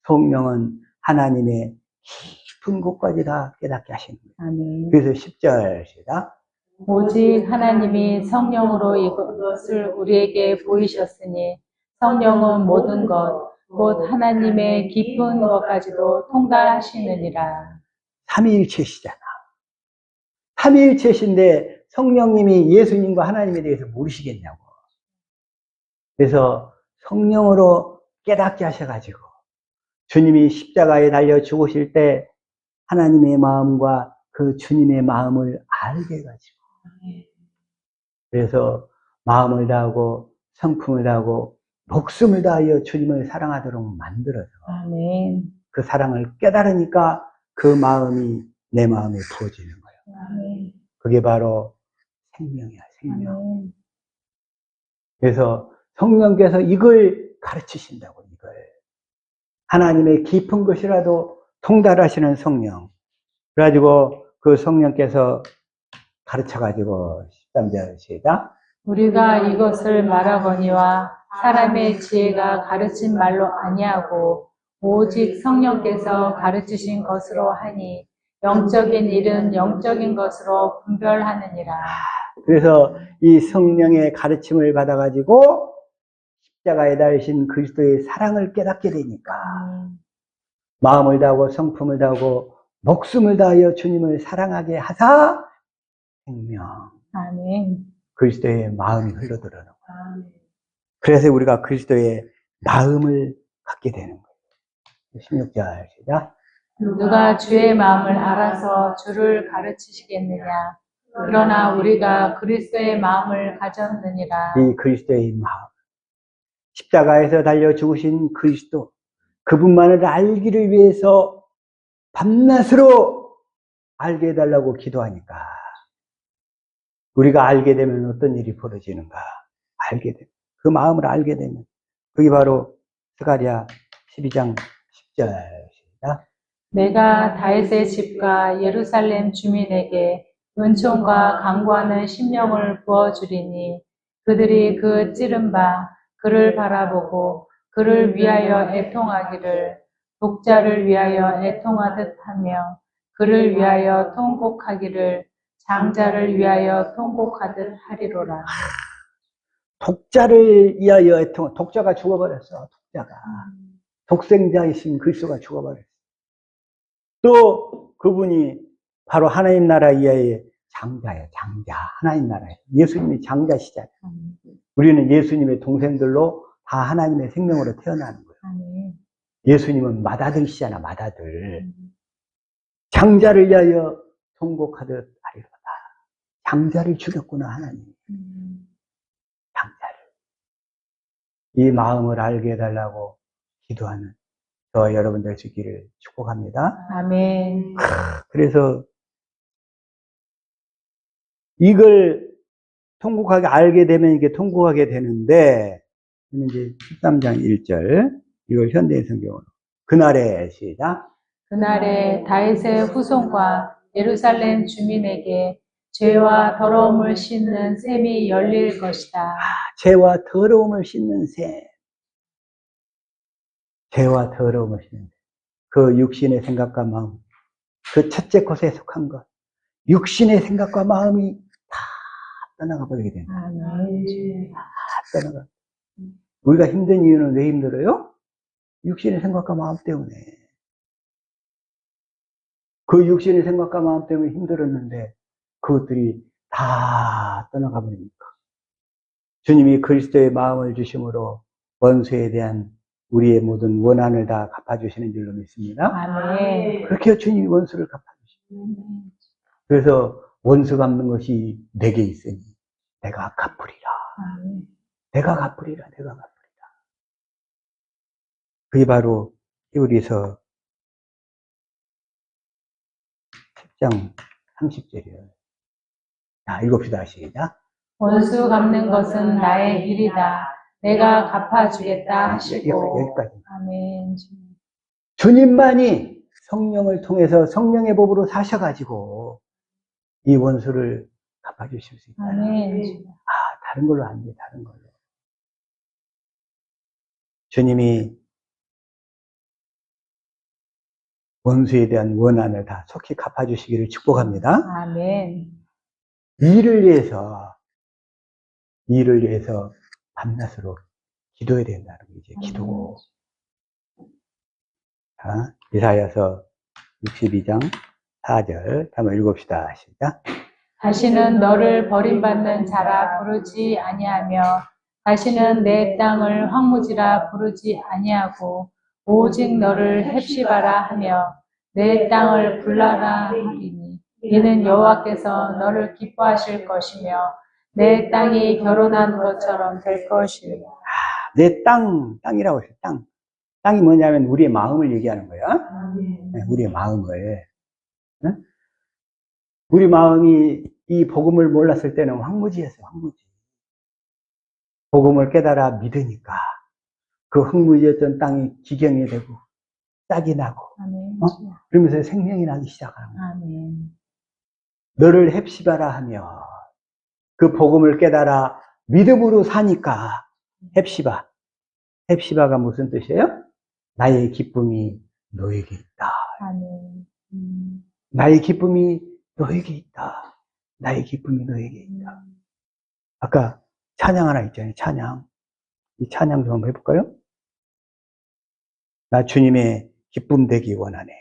성령은 하나님의 깊은 곳까지 다 깨닫게 하시는 거예요. 아멘. 그래서 10절 시작. 오직 하나님이 성령으로 이것을 우리에게 보이셨으니 성령은 모든 것, 곧 하나님의 깊은 것까지도 통달하시느니라. 삼위일체시잖아. 삼위일체신데 성령님이 예수님과 하나님에 대해서 모르시겠냐고. 그래서 성령으로 깨닫게 하셔가지고 주님이 십자가에 달려 죽으실 때 하나님의 마음과 그 주님의 마음을 알게 해가지고, 그래서 마음을 다하고 성품을 다하고 목숨을 다하여 주님을 사랑하도록 만들어서 아멘. 그 사랑을 깨달으니까 그 마음이 내 마음에 부어지는 거예요. 아멘. 그게 바로 생명이야, 생명. 아멘. 그래서 성령께서 이걸 가르치신다고, 이걸. 하나님의 깊은 것이라도 통달하시는 성령. 그래가지고 그 성령께서 가르쳐가지고 13절 시작. 우리가 이것을 말하거니와 사람의 지혜가 가르친 말로 아니하고 오직 성령께서 가르치신 것으로 하니 영적인 일은 영적인 것으로 분별하느니라. 그래서 이 성령의 가르침을 받아가지고 십자가에 달리신 그리스도의 사랑을 깨닫게 되니까 마음을 다하고 성품을 다하고 목숨을 다하여 주님을 사랑하게 하사 생명. 아멘. 그리스도의 마음이 흘러들어오는 거예요. 그래서 우리가 그리스도의 마음을 갖게 되는 거예요. 16절 시작. 누가 주의 마음을 알아서 주를 가르치시겠느냐. 그러나 우리가 그리스도의 마음을 가졌느니라. 이 그리스도의 마음. 십자가에서 달려 죽으신 그리스도. 그분만을 알기를 위해서 밤낮으로 알게 해달라고 기도하니까 우리가 알게 되면 어떤 일이 벌어지는가? 알게 되면, 그 마음을 알게 되면, 그게 바로 스가랴 12장 10절입니다. 내가 다윗의 집과 예루살렘 주민에게 은총과 강구하는 심령을 부어주리니 그들이 그 찌른 바 그를 바라보고 그를 위하여 애통하기를 독자를 위하여 애통하듯 하며 그를 위하여 통곡하기를 장자를 위하여 통곡하듯 하리로라. 독자를 위하여 애통, 독자가 죽어버렸어. 독자가. 독생자이신 그리스도가 죽어버렸어. 또 그분이 바로 하나님 나라 위하여 장자예요. 장자. 하나님 나라예요. 예수님이 장자시잖아요. 우리는 예수님의 동생들로 다 하나님의 생명으로 태어나는 거예요. 예수님은 맏아들이시잖아. 맏아들. 장자를 위하여 통곡하듯 하리로다. 장자를 죽였구나 하나님. 장자를. 이 마음을 알게 해달라고 기도하는 저와 여러분들 되기를 축복합니다. 아멘. 그래서 이걸 통곡하게 알게 되면 이게 통곡하게 되는데, 이제 13장 1절 이걸 현대인 성경으로. 그날에 시작. 그날에 다윗의 후손과 예루살렘 주민에게 죄와 더러움을 씻는 셈이 열릴 것이다. 죄와 더러움을 씻는 셈. 죄와 더러움을 씻는 셈. 그 육신의 생각과 마음, 그 첫째 것에 속한 것, 육신의 생각과 마음이 다 떠나가 버리게 된다. 아멘. 다 떠나가. 우리가 힘든 이유는 왜 힘들어요? 육신의 생각과 마음 때문에. 그 육신의 생각과 마음 때문에 힘들었는데 그것들이 다 떠나가 버리니까. 주님이 그리스도의 마음을 주심으로 원수에 대한 우리의 모든 원한을 다 갚아주시는 줄로 믿습니다. 아멘. 그렇게 주님이 원수를 갚아주십니다. 그래서 원수 갚는 것이 내게 있으니 내가 갚으리라. 내가 갚으리라. 내가 갚으리라. 그게 바로 히브리서 10장 30절이에요. 자, 읽읍시다. 시작. 원수 갚는 것은 나의 일이다. 내가 갚아주겠다 하시고. 여기까지. 아멘. 주님만이 성령을 통해서 성령의 법으로 사셔가지고 이 원수를 갚아주실 수 있다. 아멘. 다른 걸로 안 돼. 다른 걸로. 주님이 원수에 대한 원한을 다 속히 갚아주시기를 축복합니다. 아멘. 이를 위해서 밤낮으로 기도해야 된다는 게 이제 기도고. 자, 이사야서 62장 4절 한번 읽읍시다. 시작. 다시는 너를 버림받는 자라 부르지 아니하며 다시는 내 땅을 황무지라 부르지 아니하고 오직 너를 헵시바라 하며 내 땅을 불라라 하리니 이는 여호와께서 너를 기뻐하실 것이며 내 땅이 결혼한 것처럼 될 것이라. 내 땅이라고 했어요. 땅이 뭐냐면 우리의 마음을 얘기하는 거야. 네, 우리의 마음을. 네? 우리 마음이 이 복음을 몰랐을 때는 황무지였어요. 황무지. 복음을 깨달아 믿으니까 그 황무지였던 땅이 기경이 되고 싹이 나고 그러면서 생명이 나기 시작하는 거예요. 아멘. 너를 헵시바라 하며 그 복음을 깨달아 믿음으로 사니까 헵시바가 무슨 뜻이에요? 나의 기쁨이 너에게 있다. 아멘. 나의 기쁨이 너에게 있다. 나의 기쁨이 너에게 있다. 아까 찬양 하나 있잖아요. 찬양. 이 찬양 좀 한번 해볼까요? 나 주님의 기쁨 되기 원하네.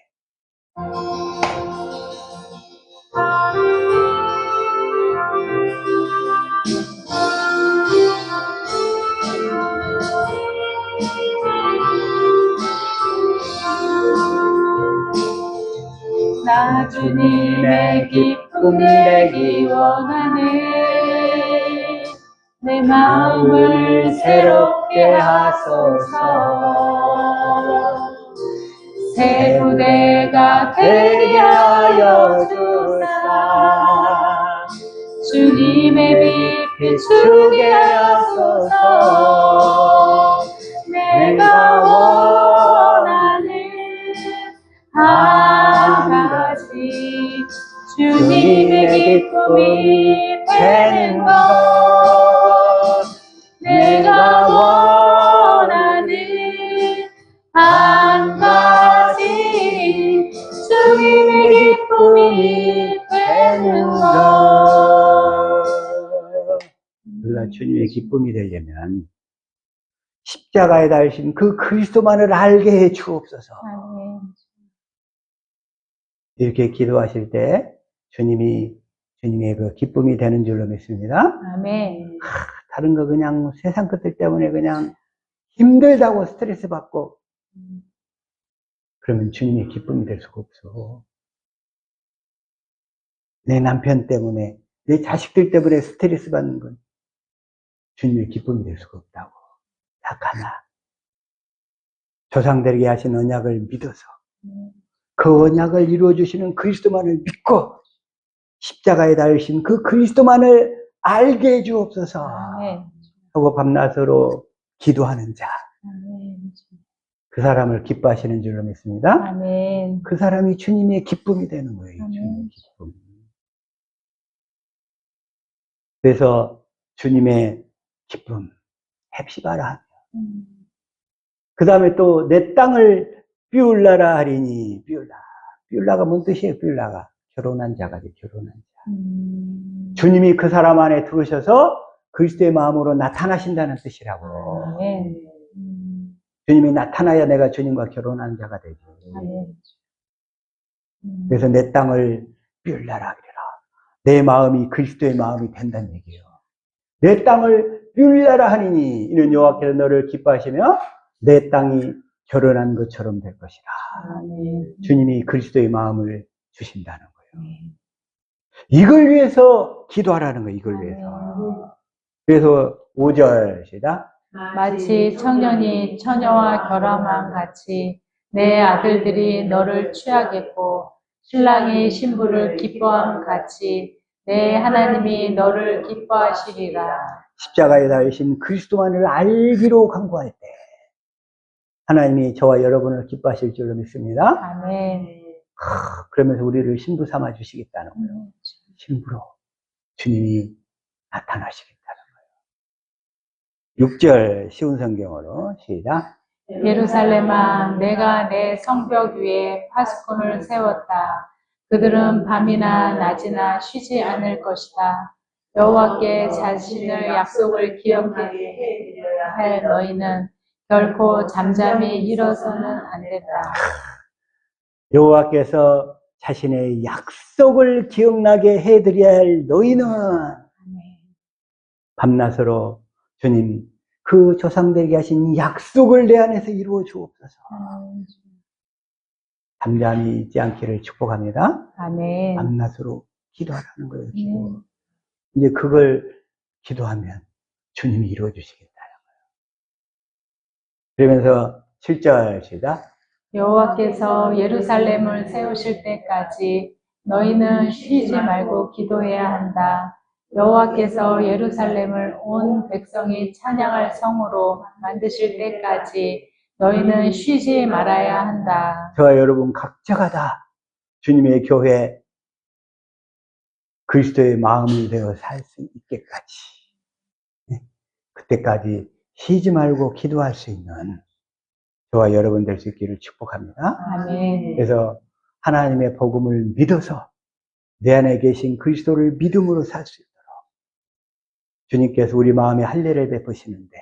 나 주님의 기쁨 되기 원하네. 내 마음을 새롭게 하소서. 새 부대가 되게 하여 주사. 주님의 빛 비추게 하소서. 내가 원하는 한 가지 주님의 기쁨이 되는 것. 내가 원하는 한 가지 주님의 기쁨이 되는 것. 우리가 주님의 기쁨이 되려면 십자가에 달리신 그 그리스도만을 알게 해 주옵소서. 아멘. 이렇게 기도하실 때 주님의 그 기쁨이 되는 줄로 믿습니다. 아멘. 다른 거 그냥 세상 것들 때문에 그냥 힘들다고 스트레스 받고 그러면 주님의 기쁨이 될 수가 없어. 내 남편 때문에, 내 자식들 때문에 스트레스 받는 건 주님의 기쁨이 될 수가 없다고. 딱 하나. 조상들에게 하신 언약을 믿어서 그 언약을 이루어주시는 그리스도만을 믿고 십자가에 달리신 그 그리스도만을 알게 해 주옵소서. 아멘. 하고 밤낮으로 기도하는 자. 아멘. 그 사람을 기뻐하시는 줄로 믿습니다. 아멘. 그 사람이 주님의 기쁨이 되는 거예요. 아멘. 주님의 기쁨. 그래서 주님의 기쁨, 햅시바라. 그 다음에 또 내 땅을 비울라라 하리니, 비울라가 뭔 뜻이에요? 비울라가 결혼한 자가지, 결혼한 자. 주님이 그 사람 안에 들어오셔서 그리스도의 마음으로 나타나신다는 뜻이라고. 아멘. 주님이 나타나야 내가 주님과 결혼한 자가 되지. 아멘. 그래서 내 땅을 비울라라 하리라. 내 마음이 그리스도의 마음이 된다는 얘기예요. 내 땅을 비울라라 하니니 이는 여호와께서 너를 기뻐하시며 내 땅이 결혼한 것처럼 될 것이라. 아멘. 주님이 그리스도의 마음을 주신다는 거예요. 이걸 위해서 기도하라는 거예요. 이걸 위해서. 그래서 5절 시작. 마치 청년이 처녀와 결혼한 같이 내 아들들이 너를 취하겠고 신랑이 신부를 기뻐함 같이 내 하나님이 너를 기뻐하시리라. 십자가에 달리신 그리스도만을 알기로 간구할 때 하나님이 저와 여러분을 기뻐하실 줄로 믿습니다. 아멘. 그러면서 우리를 신부 삼아 주시겠다는 거예요. 신부로 주님이 나타나시겠다는 거예요. 6절 쉬운 성경으로 시작. 예루살렘아, 내가 내 성벽 위에 파수꾼을 세웠다. 그들은 밤이나 낮이나 쉬지 않을 것이다. 여호와께 자신의 약속을 기억하게 할 너희는 결코 잠잠히 일어서는 안 된다. 여호와께서 자신의 약속을 기억나게 해드려야 할 너희는 밤낮으로 주님 그 조상들에게 하신 약속을 내 안에서 이루어 주옵소서. 잠잠히 있지 않기를 축복합니다. 아멘. 밤낮으로 기도하라는 거예요. 기도. 이제 그걸 기도하면 주님이 이루어 주시겠다는 거예요. 그러면서 7절 시작. 여호와께서 예루살렘을 세우실 때까지 너희는 쉬지 말고 기도해야 한다. 여호와께서 예루살렘을 온 백성이 찬양할 성으로 만드실 때까지 너희는 쉬지 말아야 한다. 저와 여러분 각자가 다 주님의 교회 그리스도의 마음이 되어 살 수 있게까지 그때까지 쉬지 말고 기도할 수 있는 저와 여러분 될 수 있기를 축복합니다. 아멘. 그래서 하나님의 복음을 믿어서 내 안에 계신 그리스도를 믿음으로 살 수 있도록 주님께서 우리 마음에 할례를 베푸시는데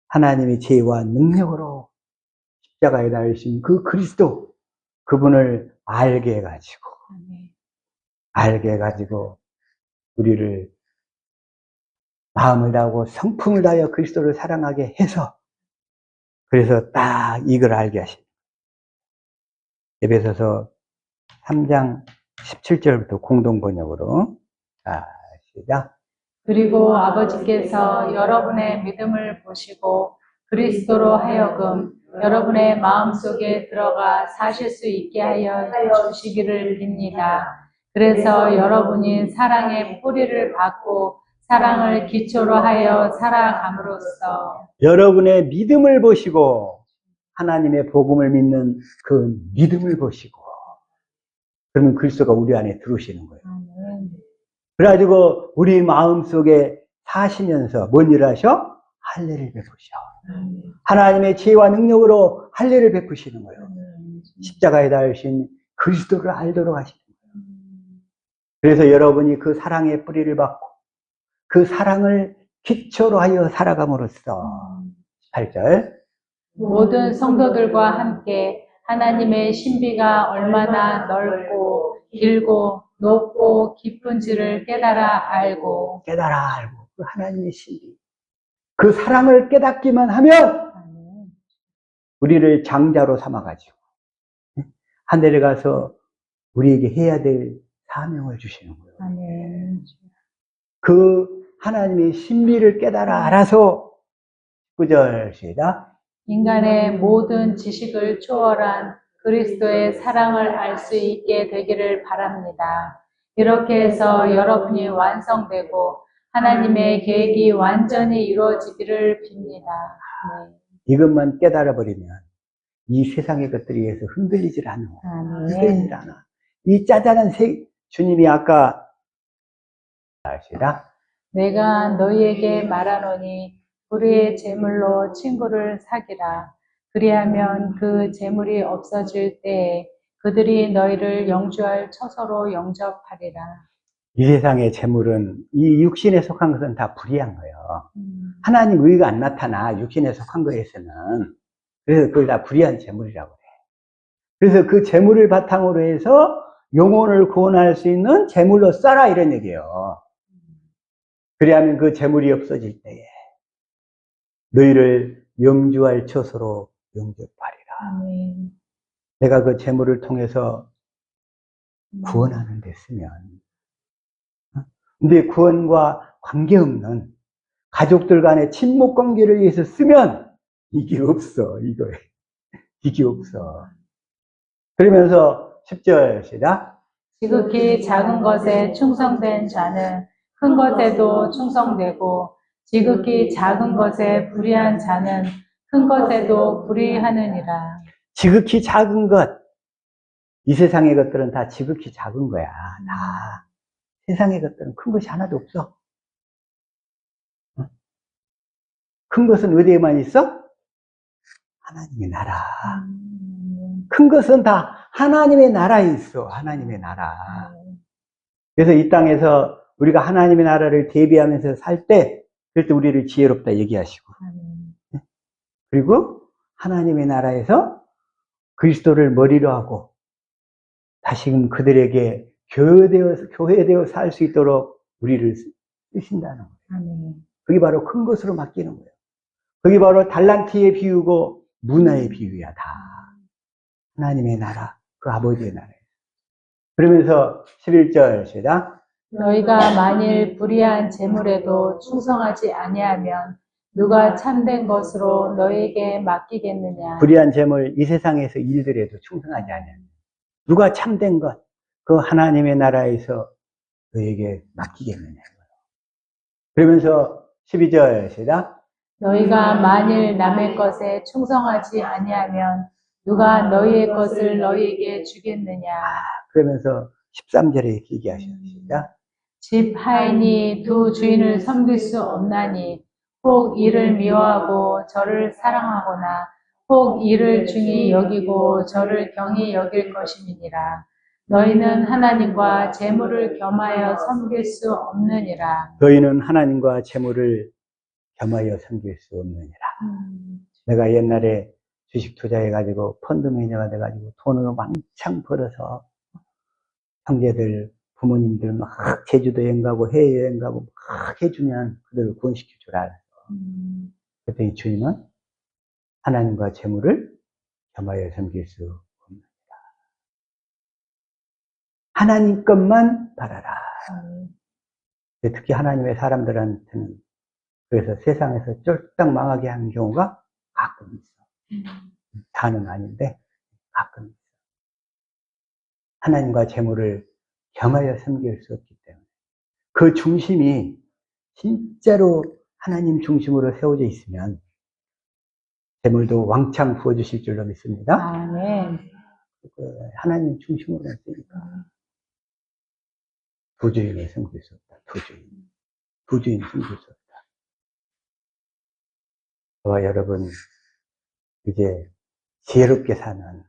하나님의 지혜와 능력으로 십자가에 달리신 그 그리스도 그분을 알게 해가지고 우리를 마음을 다하고 성품을 다하여 그리스도를 사랑하게 해서 그래서 딱 이걸 알게 하신 에베소서 3장 17절부터 공동 번역으로 시작. 그리고 아버지께서 여러분의 믿음을 보시고 그리스도로 하여금 여러분의 마음속에 들어가 사실 수 있게 하여 주시기를 빕니다. 그래서 여러분이 사랑의 뿌리를 받고 사랑을 기초로 하여 살아감으로써 여러분의 믿음을 보시고 하나님의 복음을 믿는 그 믿음을 보시고 그러면 그리스도가 우리 안에 들어오시는 거예요. 그래가지고 우리 마음속에 사시면서 뭔 일을 하셔? 할례를 베푸셔. 하나님의 지혜와 능력으로 할례를 베푸시는 거예요. 십자가에 달리신 그리스도를 알도록 하시는 거예요. 그래서 여러분이 그 사랑의 뿌리를 받고 그 사랑을 기초로 하여 살아감으로써 8절 모든 성도들과 함께 하나님의 신비가 얼마나 넓고 길고 높고 깊은지를 깨달아 알고 그 하나님의 신비, 그 사랑을 깨닫기만 하면 우리를 장자로 삼아가지고 하늘에 가서 우리에게 해야 될 사명을 주시는 거예요. 아멘. 그 하나님의 신비를 깨달아 알아서 9절 시작. 인간의 모든 지식을 초월한 그리스도의 사랑을 알 수 있게 되기를 바랍니다. 이렇게 해서 여러분이 완성되고 하나님의 계획이 완전히 이루어지기를 빕니다. 네. 이것만 깨달아 버리면 이 세상의 것들에 의해서 흔들리질 않아. 흔들리질 않아. 이 짜잘한 주님이 아까 시작. 내가 너희에게 말하노니 우리의 재물로 친구를 사귀라. 그리하면 그 재물이 없어질 때에 그들이 너희를 영주할 처소로 영접하리라. 이 세상의 재물은 이 육신에 속한 것은 다 불의한 거예요. 하나님 의가 안 나타나 육신에 속한 거에서는. 그래서 그걸 다 불의한 재물이라고 해. 그래서 그 재물을 바탕으로 해서 영혼을 구원할 수 있는 재물로 써라 이런 얘기예요. 그리하면 그 재물이 없어질 때에 너희를 영주할 처소로 영접하리라. 아멘. 내가 그 재물을 통해서 구원하는 데 쓰면, 근데 구원과 관계없는 가족들 간의 친목 관계를 위해서 쓰면 이게 없어. 이게 없어. 그러면서 10절 시작. 지극히 작은 것에 충성된 자는 큰 것에도 충성되고 지극히 작은 것에 불의한 자는 큰 것에도 불의하느니라. 지극히 작은 것. 이 세상의 것들은 다 지극히 작은 거야. 다. 세상의 것들은 큰 것이 하나도 없어. 큰 것은 어디에만 있어? 하나님의 나라. 큰 것은 다 하나님의 나라에 있어. 하나님의 나라. 그래서 이 땅에서 우리가 하나님의 나라를 대비하면서 살 때, 그럴 때 우리를 지혜롭다 얘기하시고. 그리고 하나님의 나라에서 그리스도를 머리로 하고 다시금 그들에게 교회되어 살 수 있도록 우리를 쓰신다는 거예요. 그게 바로 큰 것으로 맡기는 거예요. 그게 바로 달란트의 비유고 문화의 비유야. 다 하나님의 나라, 그 아버지의 나라예요. 그러면서 11절 시작. 너희가 만일 불의한 재물에도 충성하지 아니하면 누가 참된 것으로 너희에게 맡기겠느냐. 불의한 재물, 이 세상에서 일들에도 충성하지 아니하면 누가 참된 것, 그 하나님의 나라에서 너에게 맡기겠느냐. 그러면서 12절 시작. 너희가 만일 남의 것에 충성하지 아니하면 누가 너희의 것을 너희에게 주겠느냐. 그러면서 13절에 이렇게 얘기하셨습니다. 집 하인이 두 주인을 섬길 수 없나니 혹 이를 미워하고 저를 사랑하거나 혹 이를 중히 여기고 저를 경히 여길 것임이니라. 너희는 하나님과 재물을 겸하여 섬길 수 없느니라. 너희는 하나님과 재물을 겸하여 섬길 수 없느니라. 내가 옛날에 주식 투자해가지고 펀드 매니저가 돼가지고 돈을 왕창 벌어서 형제들, 부모님들 막 제주도 여행 가고 해외 여행 가고 막 해주면 그들을 구원시킬 줄 알았어. 그랬더니 주님은 하나님과 재물을 겸하여 섬길 수 없느니라. 하나님 것만 바라라. 특히 하나님의 사람들한테는 그래서 세상에서 쫄딱 망하게 하는 경우가 가끔 있어. 다는 아닌데 가끔 있어. 하나님과 재물을 겸하여 섬길 수 없기 때문에 그 중심이 진짜로 하나님 중심으로 세워져 있으면 재물도 왕창 부어주실 줄로 믿습니다. 아멘. 하나님 중심으로 있으니까 두 주인을 섬길 수 없다. 두 주인 섬길 수 없다. 저와 여러분 이제 지혜롭게 사는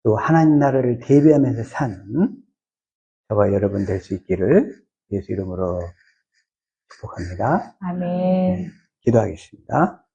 또 하나님 나라를 대비하면서 사는 저와 여러분 될 수 있기를 예수 이름으로 축복합니다. 아멘. 기도하겠습니다.